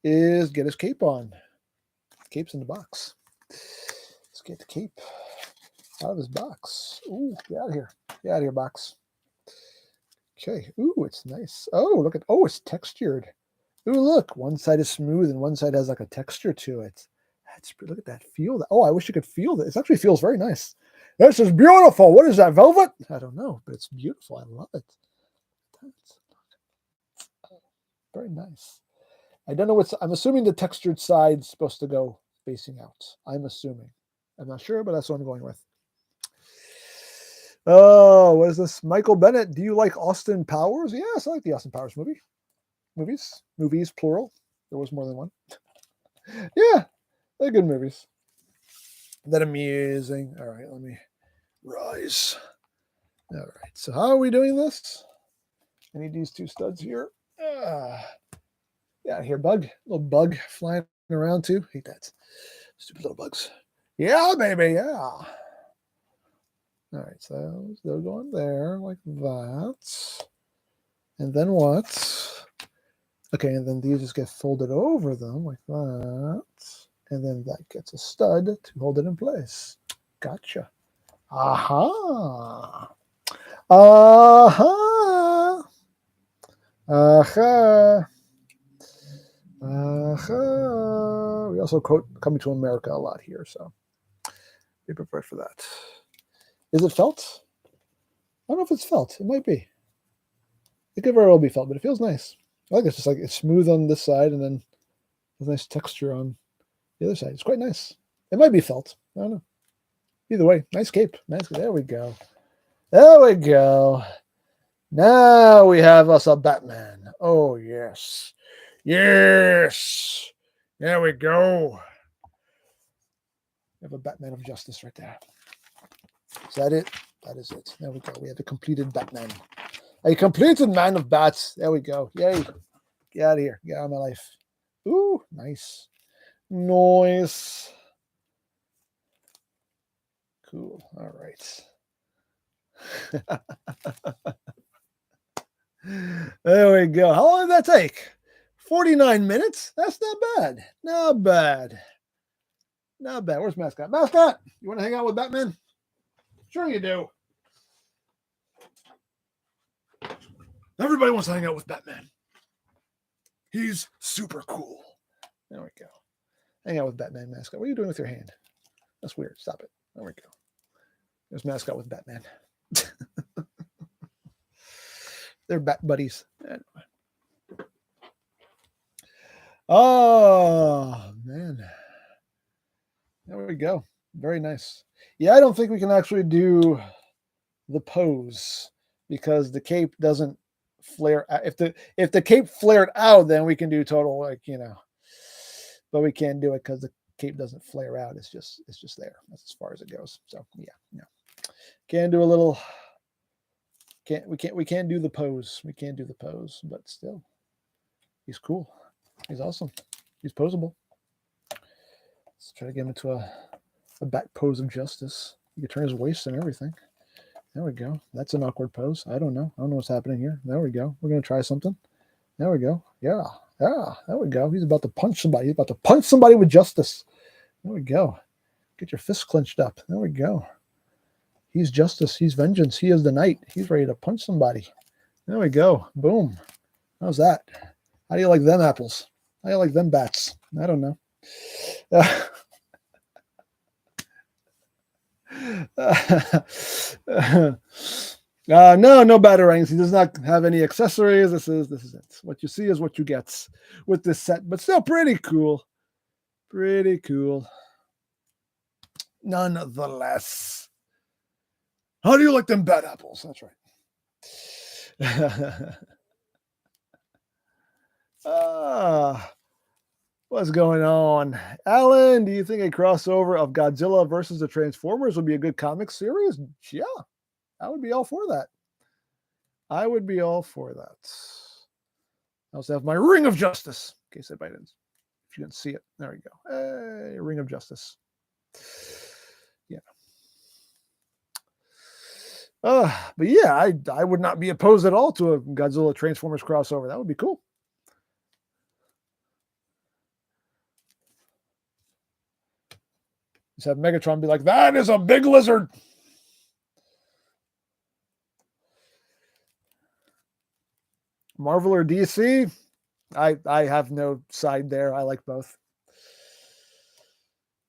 is get his cape on. The cape's in the box. Let's get the cape out of his box. Ooh, get out of here. Get out of here, box. Okay. Ooh, it's nice. Oh, look at, it's textured. Ooh, look. One side is smooth and one side has like a texture to it. Look at that feel. I wish you could feel that. It actually feels very nice. This is beautiful. What is that, velvet? I don't know, but it's beautiful. I love it. Very nice. I don't know I'm assuming the textured side's supposed to go facing out. I'm assuming. I'm not sure, but that's what I'm going with. Oh, what is this? Michael Bennett, do you like Austin Powers? Yes, I like the Austin Powers movies, plural. There was more than one. Yeah, they're good movies. That amusing. All right, let me rise. All right, so how are we doing this? I need these two studs here. Yeah, here, bug. Little bug flying around too. Hate that. Stupid little bugs. Yeah, baby, yeah. All right, so they'll go in there like that. And then what? Okay, and then these just get folded over them like that. And then that gets a stud to hold it in place. Gotcha. Aha. Aha. Aha. Aha. We also quote Coming to America a lot here, so be prepared for that. Is it felt? I don't know if it's felt. It might be. It could very well be felt, but it feels nice. I like it. It's just like it's smooth on this side and then there's a nice texture on the other side. It's quite nice. It might be felt. I don't know. Either way, nice cape. Nice. There we go. There we go. Now we have us a Batman. Oh, yes. Yes. There we go. We have a Batman of Justice right there. Is that it? That is it. There we go. We have a completed Batman. A completed man of bats. There we go. Yay. Get out of here. Get out of my life. Ooh, nice. Nice. Cool. All right. There we go. How long did that take? 49 minutes? That's not bad. Not bad. Not bad. Where's Mascot? Mascot, you want to hang out with Batman? Sure you do. Everybody wants to hang out with Batman. He's super cool. There we go. Hang out with Batman, Mascot. What are you doing with your hand? That's weird. Stop it. There we go. There's Mascot with Batman. They're bat buddies. Oh, man. There we go. Very nice. Yeah, I don't think we can actually do the pose because the cape doesn't flare. If the cape flared out, then we can do total, like, but we can't do it because the cape doesn't flare out. It's just there. That's as far as it goes. So yeah, no. Can do a little. We can't do the pose. We can't do the pose, but still, he's cool. He's awesome. He's posable. Let's try to get him into a back pose of justice. You can turn his waist and everything. There we go. That's an awkward pose. I don't know what's happening here. There we go. We're gonna try something. There we go. Yeah. There we go. He's about to punch somebody. He's about to punch somebody with justice. There we go. Get your fists clenched up. There we go. He's justice. He's vengeance. He is the knight. He's ready to punch somebody. There we go. Boom. How's that? How do you like them apples? How do you like them bats? I don't know. No batarangs. He does not have any accessories. This is it. What you see is what you get with this set, but still pretty cool. Pretty cool. Nonetheless. How do you like them bad apples? That's right. What's going on? Alan, do you think a crossover of Godzilla versus the Transformers would be a good comic series? Yeah, I would be all for that. I would be all for that. I also have my Ring of Justice, in case anybody didn't. If you didn't see it, there we go. Hey, Ring of Justice. Yeah. But yeah, I would not be opposed at all to a Godzilla Transformers crossover. That would be cool. Just have Megatron be like, that is a big lizard. Marvel or DC? I have no side there. I like both.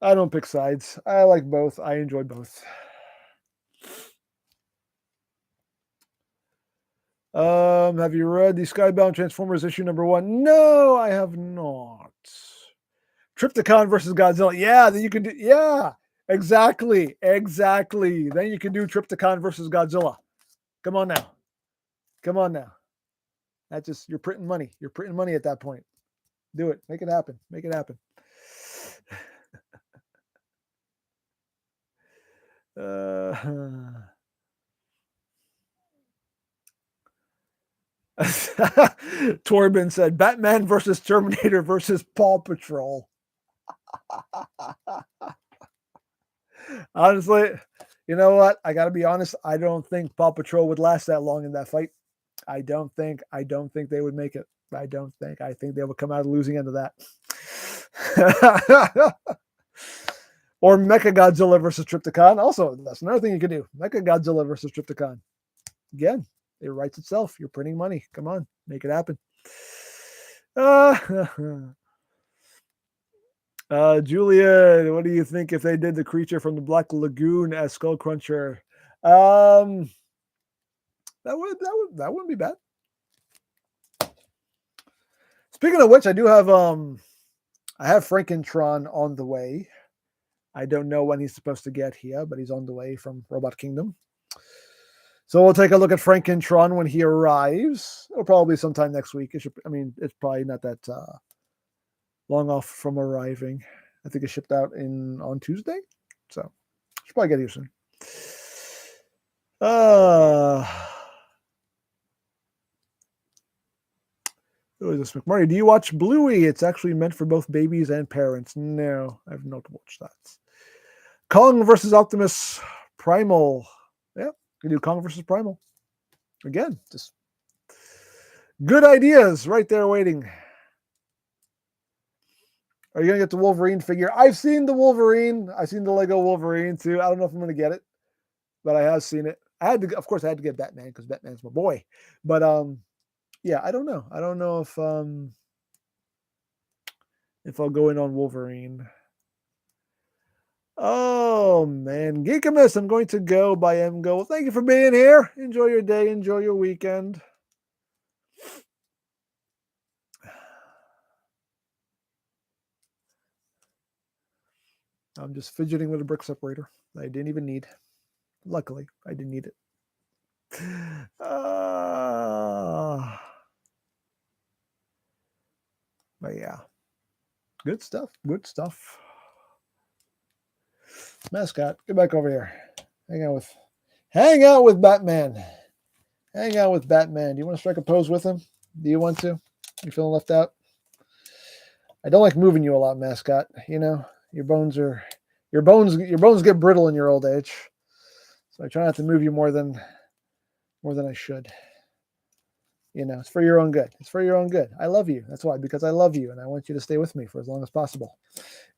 I don't pick sides. I like both. I enjoy both. Have you read the Skybound Transformers issue #1? No, I have not. Trypticon versus Godzilla. Yeah, then you can do. Yeah, exactly. Then you can do Trypticon versus Godzilla. Come on now. That's just, you're printing money. You're printing money at that point. Do it. Make it happen. Torben said Batman versus Terminator versus Paw Patrol. Honestly, you know what? I got to be honest. I don't think Paw Patrol would last that long in that fight. I don't think they would make it. I think they would come out of the losing end of that. Or Mechagodzilla versus Trypticon. Also, that's another thing you could do. Mechagodzilla versus Trypticon. Again, it writes itself. You're printing money. Come on, make it happen. Julia, what do you think if they did the creature from the Black Lagoon as Skull Cruncher? That wouldn't be bad. Speaking of which, I do have I have Frankentron on the way. I don't know when he's supposed to get here, but he's on the way from Robot Kingdom. So we'll take a look at Frankentron when he arrives. It'll probably be sometime next week. It's probably not that long off from arriving. I think it shipped out on Tuesday. So should probably get here soon. Who is this? McMurray, do you watch Bluey? It's actually meant for both babies and parents. No, I've not watched that. Kong versus Optimus Primal. Yeah, we do Kong versus Primal. Again, just good ideas right there waiting. Are you going to get the Wolverine figure? I've seen the Wolverine. I've seen the Lego Wolverine too. I don't know if I'm going to get it, but I have seen it. Of course, I had to get Batman because Batman's my boy. But yeah, I don't know. I don't know if I'll go in on Wolverine. Oh man, Geekamus, I'm going to go by EmGo. Well, thank you for being here. Enjoy your day. Enjoy your weekend. I'm just fidgeting with a brick separator. I didn't even need. Luckily, I didn't need it. But yeah, good stuff. Good stuff. Mascot, get back over here. Hang out with Batman. Hang out with Batman. Do you want to strike a pose with him? Do you want to? You feeling left out? I don't like moving you a lot, Mascot. You know, your bones get brittle in your old age. So I try not to move you more than I should. You know, it's for your own good. It's for your own good. I love you. That's why, because I love you and I want you to stay with me for as long as possible.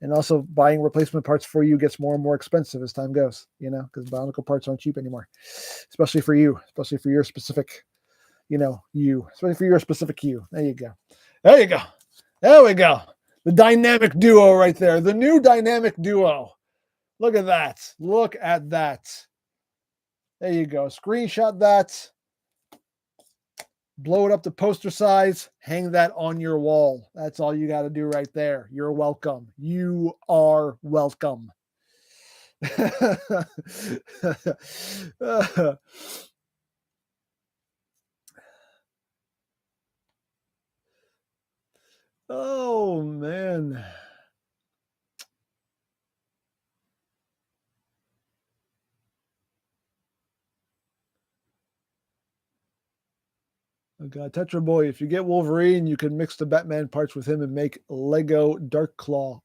And also buying replacement parts for you gets more and more expensive as time goes, you know, because bionicle parts aren't cheap anymore, especially for you, especially for your specific, especially for your specific you. There you go. There you go. There we go. The dynamic duo right there. The new dynamic duo. Look at that. Look at that. There you go. Screenshot that. Blow it up to poster size. Hang that on your wall. That's all you got to do right there. You're welcome. You are welcome. Oh, man. Oh God, Tetra Boy, if you get Wolverine, you can mix the Batman parts with him and make Lego Dark Claw.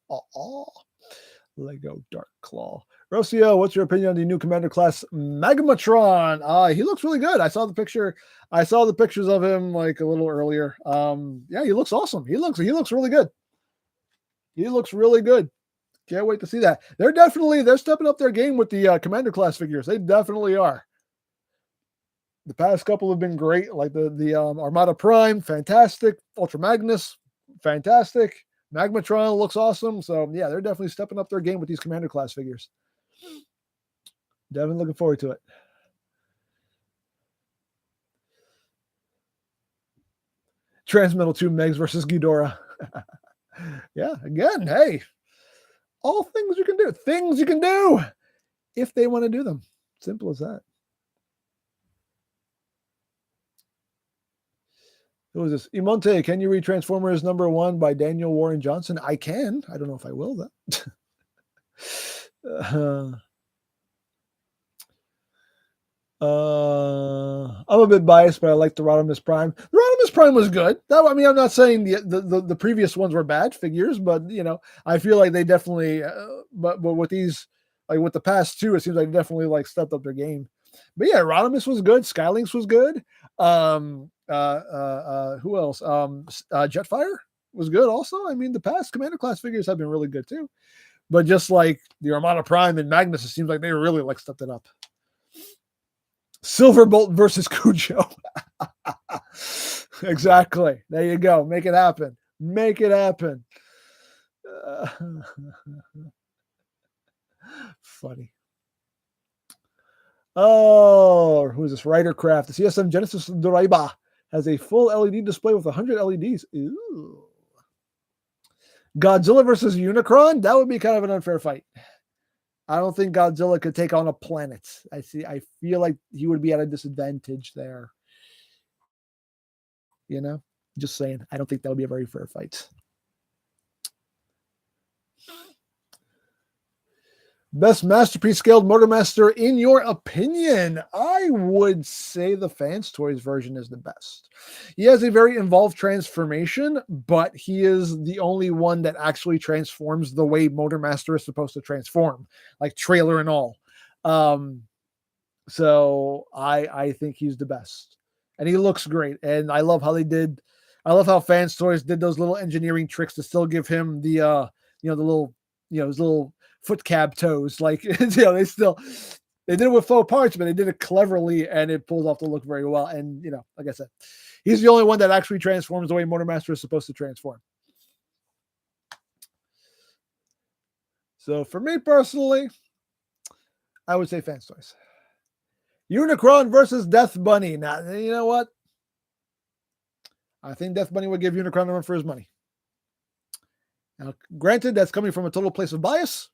Lego Dark Claw. Rocio, what's your opinion on the new Commander class Magmatron? He looks really good. I saw the pictures of him like a little earlier. Yeah, he looks awesome. He looks really good. He looks really good. Can't wait to see that. They're stepping up their game with the Commander class figures. They definitely are. The past couple have been great, like the Armada Prime, fantastic. Ultra Magnus, fantastic. Magmatron looks awesome. So yeah, they're definitely stepping up their game with these Commander class figures. Definitely looking forward to it. Transmetal 2 Megs versus Ghidorah. Yeah, again, hey, all things you can do. Things you can do if they want to do them. Simple as that. Who is this? Imonte, can you read Transformers #1 by Daniel Warren Johnson? I can. I don't know if I will, though. I'm a bit biased, but I like the Rodimus Prime. The Rodimus Prime was good. I'm not saying the previous ones were bad figures, but I feel like they definitely. But with these, like with the past two, it seems like they definitely like stepped up their game. But yeah, Rodimus was good. Skylinks was good. Who else? Jetfire was good also. I mean, the past Commander class figures have been really good too. But just like the Armada Prime and Magnus, it seems like they really like stepped it up. Silverbolt versus Cujo. Exactly. There you go. Make it happen. Make it happen. Funny. Oh, who's this? Ridercraft. The CSM Genesis Doraiba has a full LED display with 100 LEDs. Ooh. Godzilla versus Unicron? That would be kind of an unfair fight. I don't think Godzilla could take on a planet. I feel like he would be at a disadvantage there. Just saying. I don't think that would be a very fair fight. Best Masterpiece Scaled Motormaster in your opinion? I would say the Fans Toys version is the best. He has a very involved transformation, but he is the only one that actually transforms the way Motormaster is supposed to transform, like trailer and all. So I think he's the best. And he looks great. And I love how Fans Toys did those little engineering tricks to still give him the his little foot cab toes. Like, they did it with faux parts, but they did it cleverly and it pulls off the look very well. And, like I said, he's the only one that actually transforms the way Motormaster is supposed to transform. So for me personally, I would say Fans Toys. Unicron versus Death Bunny. Now, you know what? I think Death Bunny would give Unicron a run for his money. Now, granted, that's coming from a total place of bias,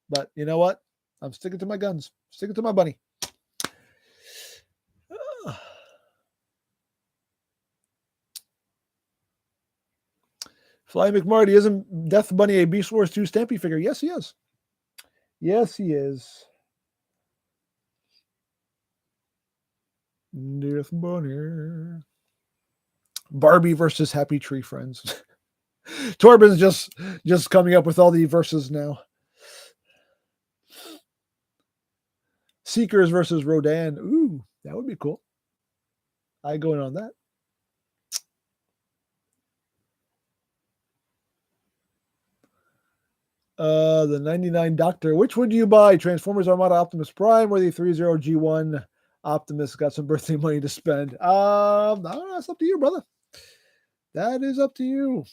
but you know what? I'm sticking to my guns. Sticking to my bunny. Fly McMarty, isn't Death Bunny a Beast Wars 2 Stampy figure? Yes, he is. Yes, he is. Death Bunny. Barbie versus Happy Tree Friends. Torben's just coming up with all the verses now. Seekers versus Rodan. Ooh, that would be cool. I go in on that. The 99 Doctor. Which would you buy? Transformers Armada Optimus Prime or the 30 G1 Optimus? Got some birthday money to spend. I don't know. That's up to you, brother. That is up to you.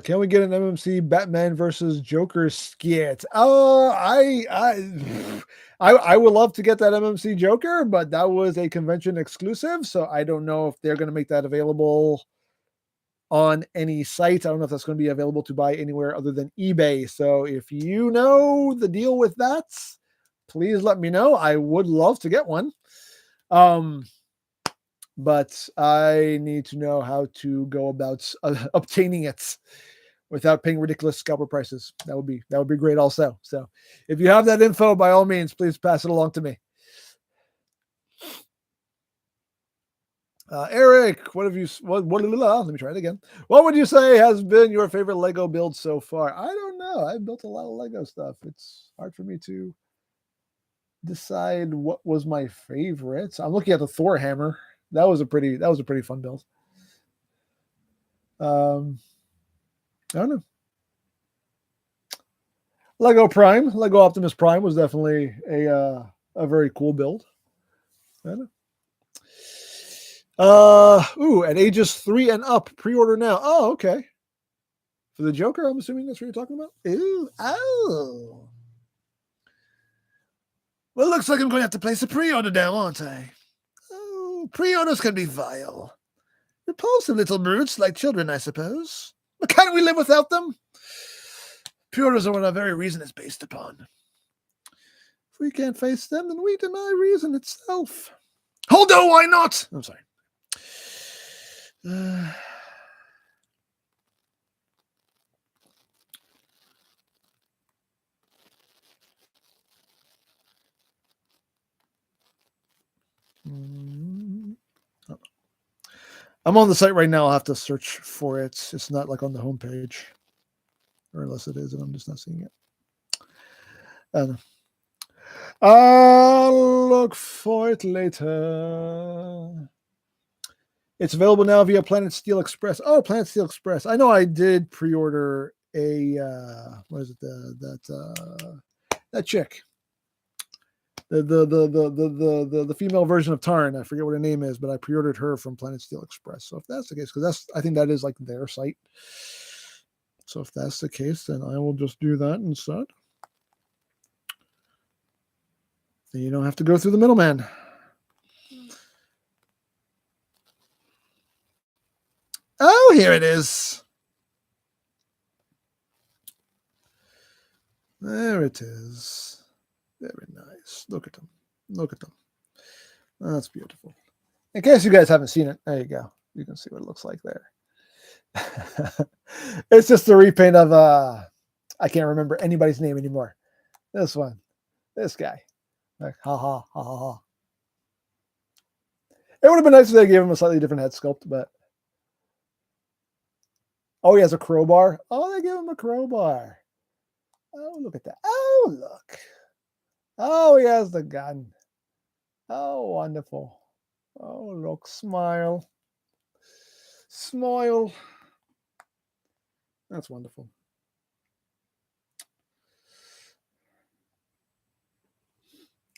Can we get an MMC Batman versus Joker skit? I would love to get that MMC Joker, but that was a convention exclusive, so I don't know if they're going to make that available on any site. I don't know if that's going to be available to buy anywhere other than eBay. So if you know the deal with that, please let me know. I would love to get one. But I need to know how to go about obtaining it without paying ridiculous scalper prices. That would be great also. So if you have that info, by all means, please pass it along to me. Eric, what have you? Let me try it again. What would you say has been your favorite Lego build so far? I don't know. I've built a lot of Lego stuff. It's hard for me to decide what was my favorite. I'm looking at the Thor hammer. That was a pretty fun build. I don't know. Lego Optimus Prime was definitely a very cool build. I don't know. At ages 3 and up, pre-order now. Oh, okay. For the Joker, I'm assuming that's what you're talking about. Ooh, oh. Well, looks like I'm going to have to place a pre-order now, aren't I? Oh, pre-orders can be vile. Repulsive little brutes like children, I suppose. But can't we live without them? Pre-orders are what our very reason is based upon. If we can't face them, then we deny reason itself. Hold on, why not? I'm sorry. I'm on the site right now. I'll have to search for it. It's not like on the homepage. Or unless it is, and I'm just not seeing it. I don't know. I'll look for it later. It's available now via Planet Steel Express. Oh, Planet Steel Express. I know I did pre-order a what is it? That chick. The female version of Tarn. I forget what her name is, but I pre-ordered her from Planet Steel Express. So if that's the case, because I think that is like their site. So if that's the case, then I will just do that instead. Then you don't have to go through the middleman. Oh, here it is. There it is. Very nice. Look at them. Look at them. That's beautiful. In case you guys haven't seen it, there you go. You can see what it looks like there. It's just a repaint of I can't remember anybody's name anymore. This one. This guy. Like, ha ha ha ha ha. It would have been nice if they gave him a slightly different head sculpt, but oh, he has a crowbar. Oh, they gave him a crowbar. Oh, look at that. Oh, look. Oh, he has the gun. Oh, wonderful. Oh, look, smile. Smile. That's wonderful.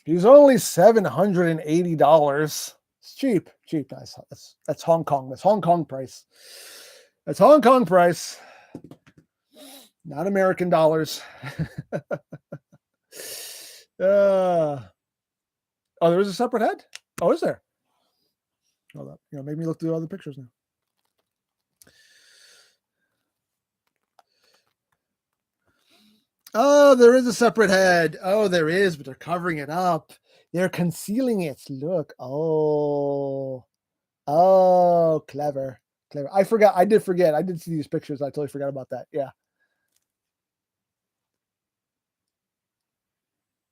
He's only $780. It's cheap. Nice. That's Hong Kong. That's Hong Kong price. That's Hong Kong price. Not American dollars. Oh, there is a separate head? Oh, is there? Hold up. Make me look through all the pictures now. Oh, there is a separate head. Oh, there is, but they're covering it up. They're concealing it. Look. Oh. Oh, clever. Clever. I forgot. I did forget. I did see these pictures. I totally forgot about that. Yeah.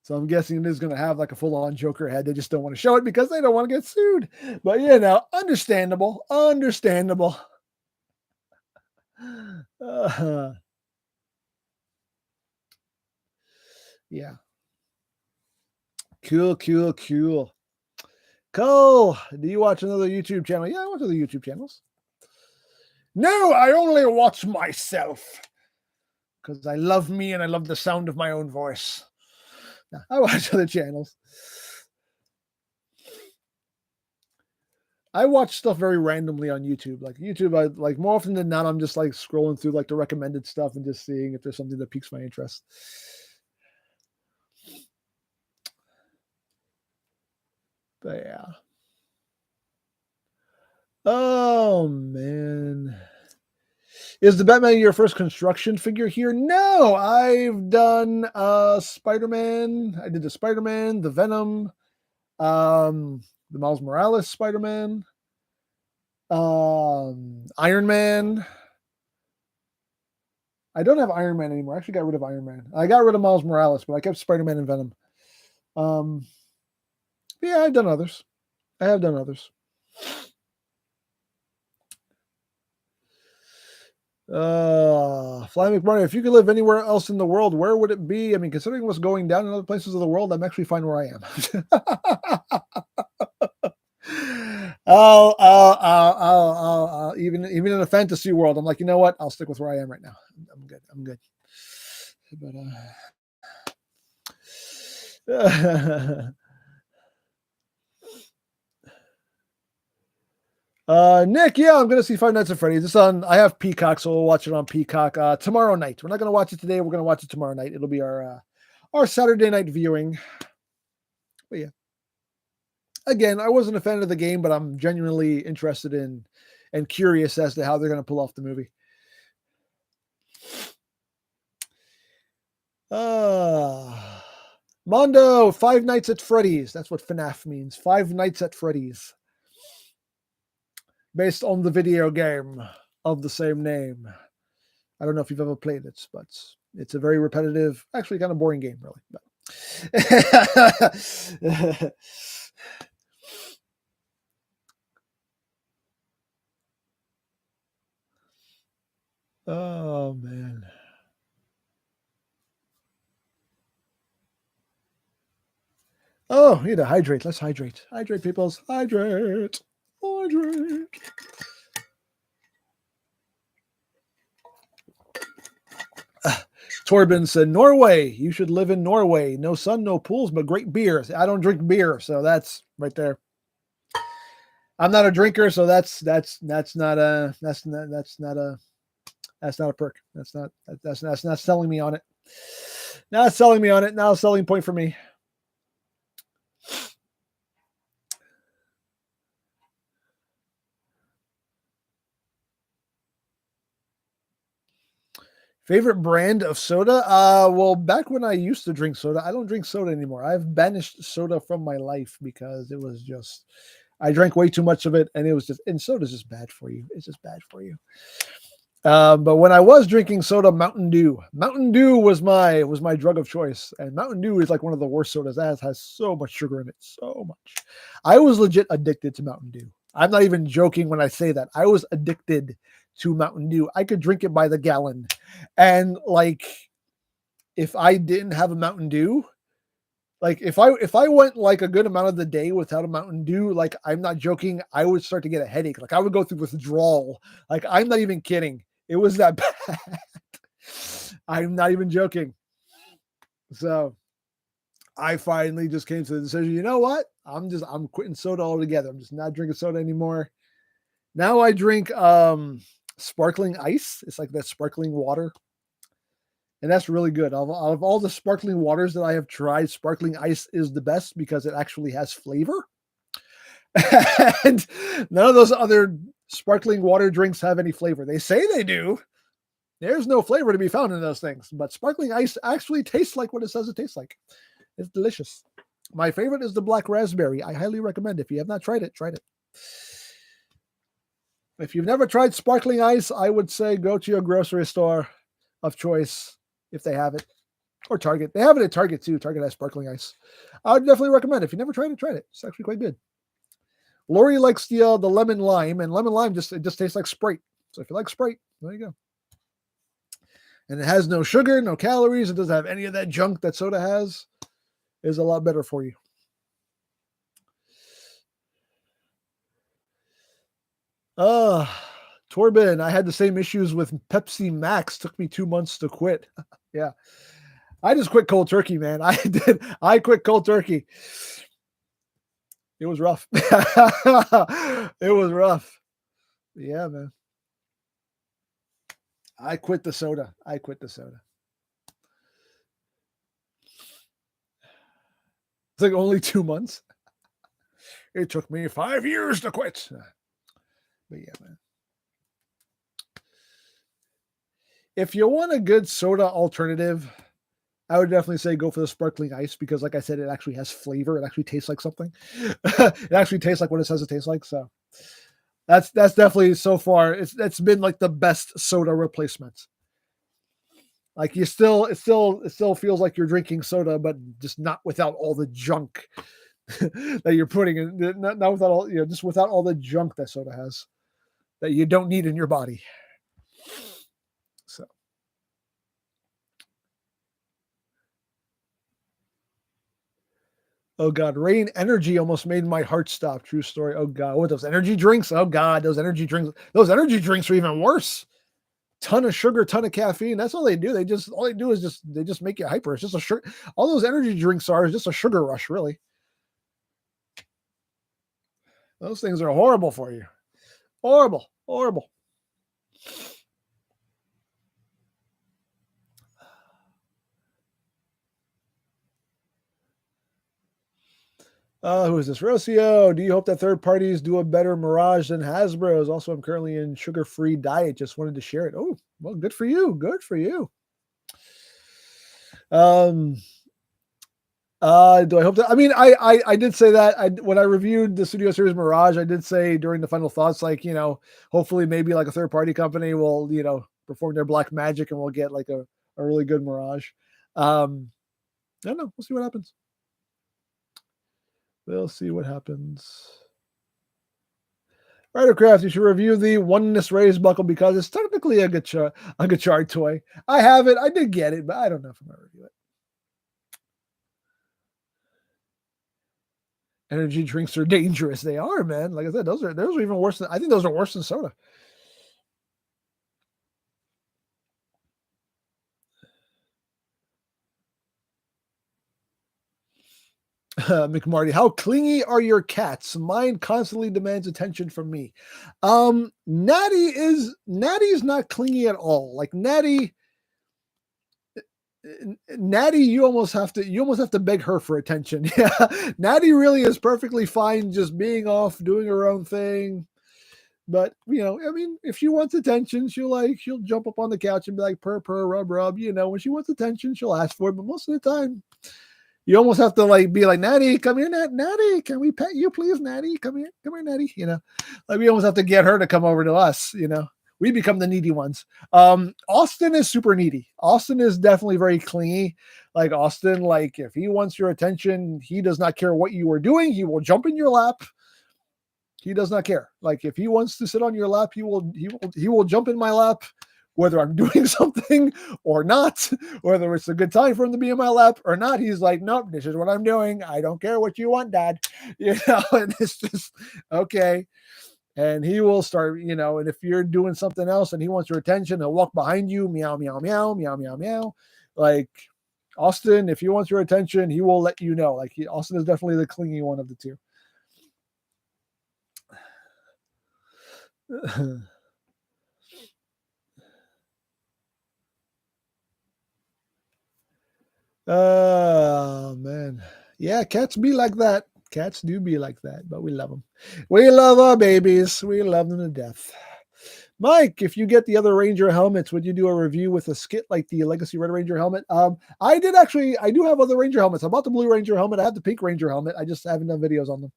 So I'm guessing it is going to have like a full-on Joker head. They just don't want to show it because they don't want to get sued. But understandable. Understandable. Yeah. Cool. Cole, do you watch another YouTube channel? Yeah, I watch other YouTube channels. No, I only watch myself because I love me and I love the sound of my own voice. No, I watch other channels. I watch stuff very randomly on YouTube. Like YouTube, I like more often than not, I'm just like scrolling through like the recommended stuff and just seeing if there's something that piques my interest. But yeah. Oh man. Is the Batman your first construction figure here? No, I've done Spider-Man. I did the Spider-Man, the Venom, the Miles Morales Spider-Man, Iron Man. I don't have Iron Man anymore. I actually got rid of Iron Man. I got rid of Miles Morales, but I kept Spider-Man and Venom. Yeah, I've done others. I have done others. Fly McMurray, if you could live anywhere else in the world, where would it be? I mean, considering what's going down in other places of the world, I'm actually fine where I am. Even in a fantasy world, I'm like, you know what? I'll stick with where I am right now. I'm good. Nick, yeah, I'm gonna see Five Nights at Freddy's. It's on. I have Peacock, so we'll watch it on Peacock tomorrow night. We're not gonna watch it today. We're gonna watch it tomorrow night. It'll be our Saturday night viewing. But yeah, again, I wasn't a fan of the game, but I'm genuinely interested in and curious as to how they're gonna pull off the movie. Mondo, Five Nights at Freddy's. That's what FNAF means. Five Nights at Freddy's. Based on the video game of the same name. I don't know if you've ever played it, but it's a very repetitive, actually kind of boring game, really. Oh, man. Oh, you need to hydrate. Let's hydrate. Hydrate, peoples. Hydrate. Hydrate. Torben said, Norway. You should live in Norway. No sun, no pools, but great beer. I don't drink beer, so that's right there. I'm not a drinker, so that's not a perk. That's not selling me on it. Not selling me on it. Not a selling point for me. Favorite brand of soda? Well, back when I used to drink soda, I don't drink soda anymore. I've banished soda from my life because it was just, I drank way too much of it, and it was just, and soda's just bad for you. It's just bad for you. But when I was drinking soda, Mountain Dew was my drug of choice, and Mountain Dew is like one of the worst sodas. That has so much sugar in it, so much. I was legit addicted to Mountain Dew. I'm not even joking when I say that. I was addicted to Mountain Dew. I could drink it by the gallon, and like, if I didn't have a Mountain Dew, like if I went like a good amount of the day without a Mountain Dew, like I'm not joking, I would start to get a headache. Like I would go through withdrawal. Like I'm not even kidding. It was that bad. I'm not even joking. So I finally just came to the decision, you know what? I'm quitting soda altogether. I'm just not drinking soda anymore. Now I drink sparkling ice. It's like that sparkling water. And that's really good. Out of all the sparkling waters that I have tried, sparkling ice is the best because it actually has flavor. And none of those other sparkling water drinks have any flavor. They say they do. There's no flavor to be found in those things, but sparkling ice actually tastes like what it says it tastes like. It's delicious. My favorite is the black raspberry. I highly recommend it. If you have not tried it, try it. If you've never tried sparkling ice, I would say go to your grocery store of choice if they have it, or Target. They have it at Target too. Target has sparkling ice. I would definitely recommend it. If you never tried it, try it. It's actually quite good. Lori likes the lemon lime, and lemon lime just tastes like Sprite. So if you like Sprite, there you go. And it has no sugar, no calories. It doesn't have any of that junk that soda has. It's a lot better for you. Torben, I had the same issues with Pepsi Max. Took me 2 months to quit. Yeah. I just quit cold turkey, man. I did. I quit cold turkey. It was rough. It was rough. Yeah, man. I quit the soda. It's like only 2 months. It took me 5 years to quit. But yeah, man. If you want a good soda alternative, I would definitely say go for the sparkling ice because, like I said, it actually has flavor. It actually tastes like something. It actually tastes like what it says it tastes like. So that's definitely so far. It's been like the best soda replacement. Like it still feels like you're drinking soda, but just not without all the junk that you're putting in. Not without all, just without all the junk that soda has that you don't need in your body. So. Oh God, Rain Energy almost made my heart stop. True story. Oh God, what those energy drinks? Oh God, those energy drinks are even worse. Ton of sugar, ton of caffeine. That's all they do. They just make you hyper. It's just a sugar. All those energy drinks are is just a sugar rush, really. Those things are horrible for you. Horrible. Who is this? Rocio, do you hope that third parties do a better Mirage than Hasbro's? Also, I'm currently in sugar-free diet. Just wanted to share it. Oh, well, good for you. Good for you. Do I hope that? I mean, I did say that when I reviewed the Studio Series Mirage, I did say during the final thoughts, like, hopefully maybe like a third party company will, perform their black magic and we'll get like a really good Mirage. I don't know. We'll see what happens. We'll see what happens. Ridercraft, you should review the Oneness Raise buckle because it's technically a guitar toy. I have it. I did get it, but I don't know if I'm going to review it. Energy drinks are dangerous. They are, man. Like I said, those are even worse I think those are worse than soda. McMarty, how clingy are your cats? Mine constantly demands attention from me. Natty's not clingy at all. Like Natty, you almost have to beg her for attention. Yeah, Natty really is perfectly fine just being off, doing her own thing. But I mean, if she wants attention, she'll jump up on the couch and be like purr, rub. When she wants attention, she'll ask for it. But most of the time, you almost have to be like, Natty, come here, Natty, can we pet you, please, Natty? Come here, Natty. Like we almost have to get her to come over to us. We become the needy ones. Austin is super needy. Austin is definitely very clingy. Like Austin, like if he wants your attention, he does not care what you are doing. He will jump in your lap. He does not care. Like if he wants to sit on your lap, he will jump in my lap, whether I'm doing something or not, whether it's a good time for him to be in my lap or not. He's like, nope, this is what I'm doing. I don't care what you want, Dad. And it's just okay. And he will start, and if you're doing something else and he wants your attention, he'll walk behind you, meow, meow, meow, meow, meow, meow. Like Austin, if he wants your attention, he will let you know. Like Austin is definitely the clingy one of the two. Oh man, yeah, cats be like that. Cats do be like that, but we love them. We love our babies. We love them to death. Mike, if you get the other Ranger helmets, would you do a review with a skit like the Legacy Red Ranger helmet? I do have other Ranger helmets. I bought the Blue Ranger helmet. I have the Pink Ranger helmet. I just haven't done videos on them.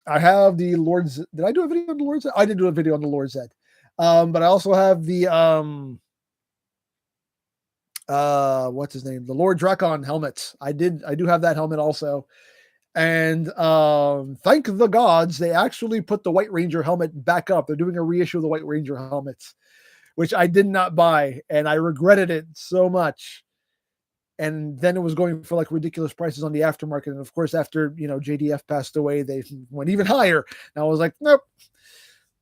I have the Lord's. Did I do a video on the Lord's? I did do a video on the Lord's Ed. But I also have the what's his name? The Lord Drakon helmets. I do have that helmet also. And thank the gods, they actually put the White Ranger helmet back up. They're doing a reissue of the White Ranger helmets, which I did not buy, and I regretted it so much. And then it was going for like ridiculous prices on the aftermarket. And of course, after JDF passed away, they went even higher. And I was like, nope.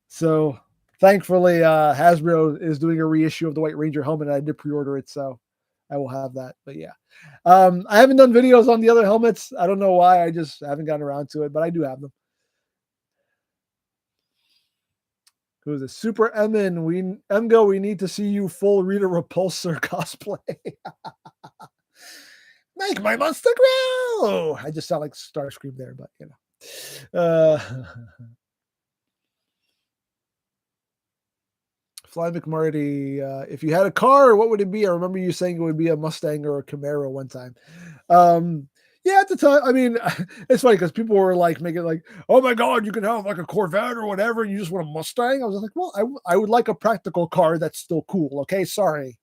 So thankfully, Hasbro is doing a reissue of the White Ranger helmet, and I did pre-order it, so I will have that. But yeah, I haven't done videos on the other helmets. I don't know why. I just haven't gotten around to it, but I do have them. Who is this? Super Emin. EmGo, we need to see you full Rita Repulsor cosplay. Make my monster grow. I just sound like Starscream there, but Fly McMarty, if you had a car, what would it be? I remember you saying it would be a Mustang or a Camaro one time. Yeah, at the time, I mean, it's funny because people were like making like, oh my God, you can have like a Corvette or whatever, and you just want a Mustang. I was like, well, I would like a practical car that's still cool. Okay, sorry.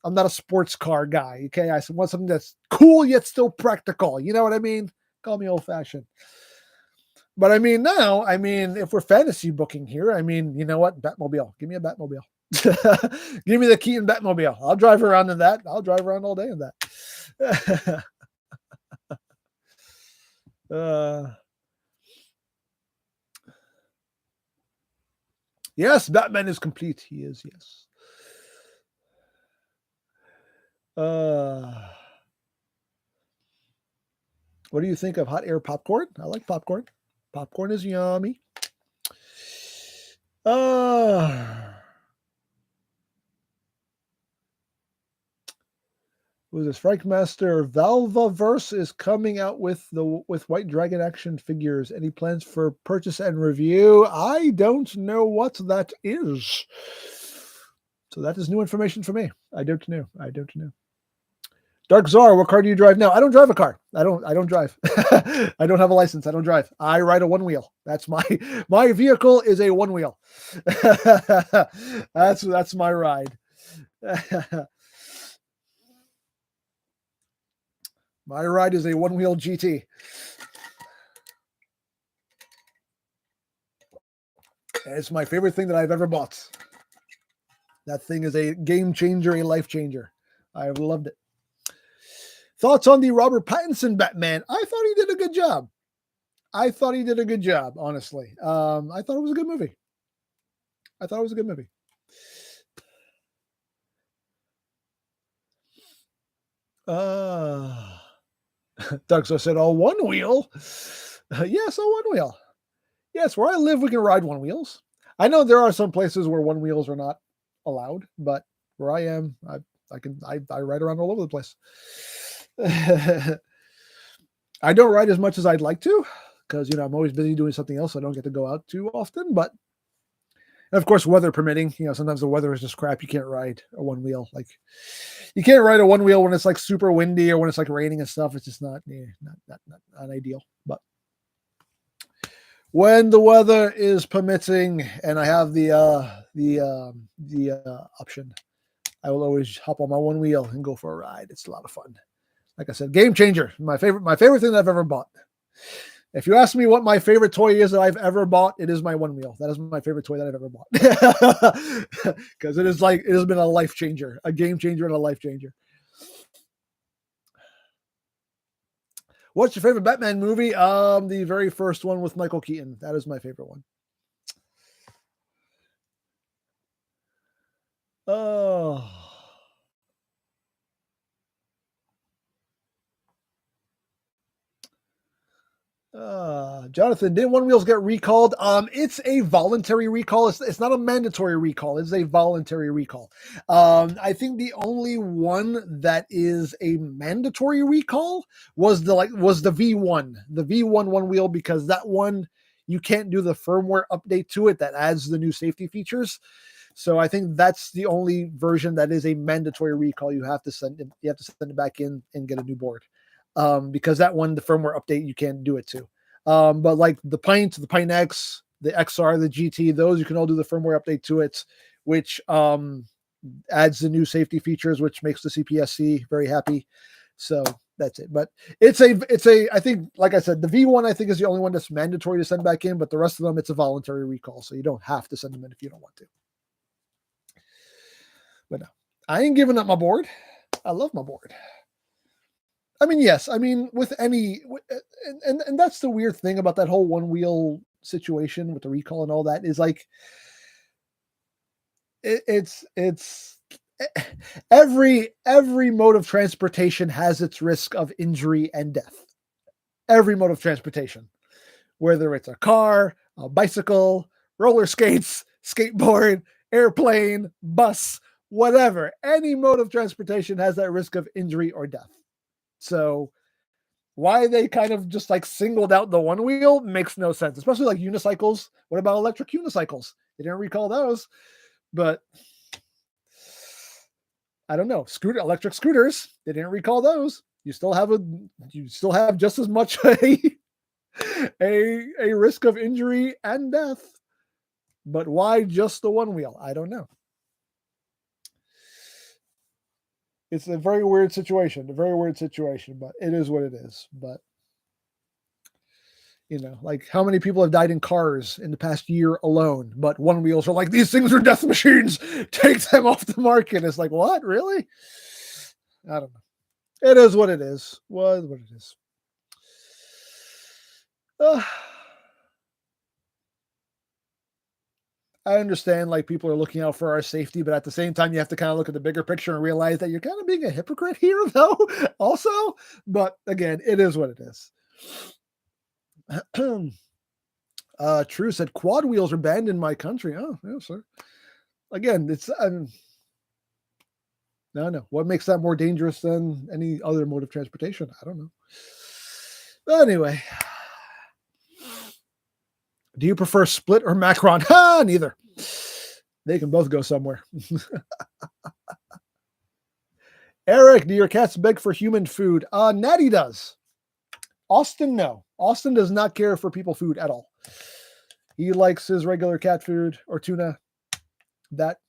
I'm not a sports car guy. Okay, I want something that's cool yet still practical. You know what I mean? Call me old fashioned. But I mean, now, if we're fantasy booking here, you know what? Batmobile. Give me a Batmobile. Give me the Keaton Batmobile. I'll drive around in that. I'll drive around all day in that. Yes, Batman is complete. He is, yes. What do you think of hot air popcorn? I like popcorn. Popcorn is yummy. Who's this? Frankmaster Valvaverse is coming out with White Dragon action figures. Any plans for purchase and review? I don't know what that is. So that is new information for me. I don't know. Dark Czar, what car do you drive now? I don't drive a car. I don't drive. I don't have a license. I don't drive. I ride a one wheel. That's my vehicle is a one wheel. That's my ride. My ride is a one wheel GT. And it's my favorite thing that I've ever bought. That thing is a game changer, a life changer. I've loved it. Thoughts on the Robert Pattinson Batman? I thought he did a good job. Honestly. I thought it was a good movie. Doug said, oh, one wheel? Yes, a one wheel. Yes, where I live, we can ride one wheels. I know there are some places where one wheels are not allowed, but where I am, I ride around all over the place. I don't ride as much as I'd like to because, I'm always busy doing something else. So I don't get to go out too often, but of course, weather permitting, sometimes the weather is just crap. You can't ride a one wheel. Like you can't ride a one wheel when it's like super windy or when it's like raining and stuff. It's just not ideal, but when the weather is permitting and I have the option, I will always hop on my one wheel and go for a ride. It's a lot of fun. Like I said, game changer. My favorite thing that I've ever bought. If you ask me what my favorite toy is that I've ever bought, it is my one wheel. That is my favorite toy that I've ever bought. Because it has been a life changer, a game changer and a life changer. What's your favorite Batman movie? The very first one with Michael Keaton. That is my favorite one. Oh. Jonathan, didn't One Wheels get recalled? It's a voluntary recall. It's not a mandatory recall. It's a voluntary recall. I think the only one that is a mandatory recall was the V1, One Wheel, because that one you can't do the firmware update to it that adds the new safety features. So I think that's the only version that is a mandatory recall. You have to send it back in and get a new board, because that one, the firmware update, you can't do it to. But like the Pint X, the XR, the GT, those you can all do the firmware update to it, which adds the new safety features, which makes the CPSC very happy. So that's it. But it's a I think, like I said, the V1 I think is the only one that's mandatory to send back in, but the rest of them it's a voluntary recall, so you don't have to send them in if you don't want to. But no, I ain't giving up my board. I love my board. I mean, yes. I mean, with any, and that's the weird thing about that whole one wheel situation with the recall and all that is like, it's every mode of transportation has its risk of injury and death. Every mode of transportation, whether it's a car, a bicycle, roller skates, skateboard, airplane, bus, whatever, any mode of transportation has that risk of injury or death. So why they kind of just like singled out the one wheel makes no sense, especially like unicycles. What about electric unicycles? They didn't recall those, but I don't know. Electric scooters, they didn't recall those. You still have just as much a risk of injury and death. But why just the one wheel? I don't know. It's a very weird situation, but it is what it is. But, like how many people have died in cars in the past year alone, but one wheels are like, these things are death machines, take them off the market. It's like, what? Really? I don't know. It is what it is. What it is. I understand like people are looking out for our safety, but at the same time, you have to kind of look at the bigger picture and realize that you're kind of being a hypocrite here, though, also. But again, it is what it is. True said quad wheels are banned in my country. Oh, yeah, sir. Again, it's no. What makes that more dangerous than any other mode of transportation? I don't know. But anyway, do you prefer Split or Macron? Ha, neither. They can both go somewhere. Eric, do your cats beg for human food? Natty does. Austin, no. Austin does not care for people food at all. He likes his regular cat food or tuna. That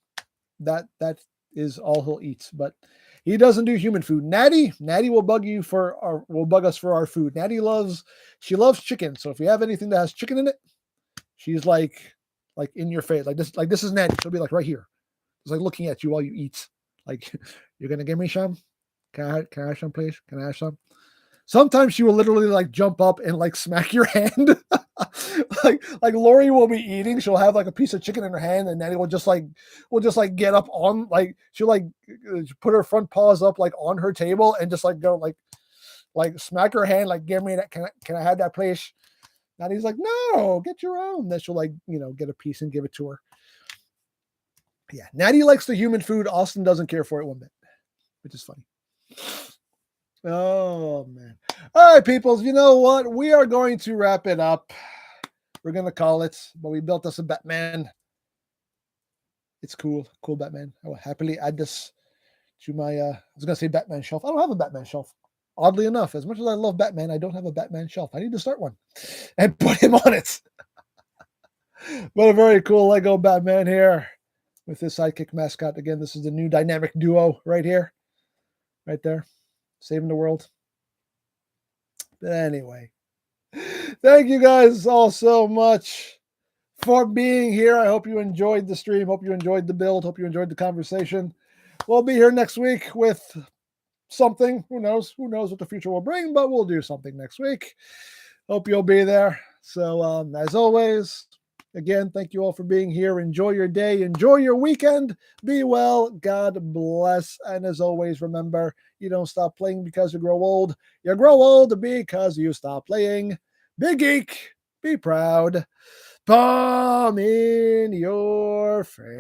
is all he'll eat. But he doesn't do human food. Natty will bug us for our food. Natty loves chicken. So if you have anything that has chicken in it, she's like in your face, like this is Natty. She'll be like right here, just like looking at you while you eat. Like, you're gonna give me some? Can I have some, please? Can I have some? Sometimes she will literally like jump up and like smack your hand. like Lori will be eating. She'll have like a piece of chicken in her hand, and Natty will just get up on, like, she'll like put her front paws up like on her table and just like go like smack her hand, like, give me that. Can I have that, please? Natty's like, no, get your own. Then she'll like, get a piece and give it to her. Yeah, Natty likes the human food. Austin doesn't care for it one bit, which is funny. Oh, man. All right, peoples, you know what? We are going to wrap it up. We're going to call it, but we built us a Batman. It's cool. Cool Batman. I will happily add this to my, I was going to say Batman shelf. I don't have a Batman shelf. Oddly enough, as much as I love Batman, I don't have a Batman shelf. I need to start one and put him on it. But a very cool Lego Batman here with his sidekick mascot. Again, this is the new dynamic duo right here. Right there. Saving the world. But anyway, thank you guys all so much for being here. I hope you enjoyed the stream. Hope you enjoyed the build. Hope you enjoyed the conversation. We'll be here next week with something. Who knows? Who knows what the future will bring, but we'll do something next week. Hope you'll be there. So, as always, again, thank you all for being here. Enjoy your day. Enjoy your weekend. Be well. God bless. And as always, remember, you don't stop playing because you grow old. You grow old because you stop playing. Be geek. Be proud. Palm in your face.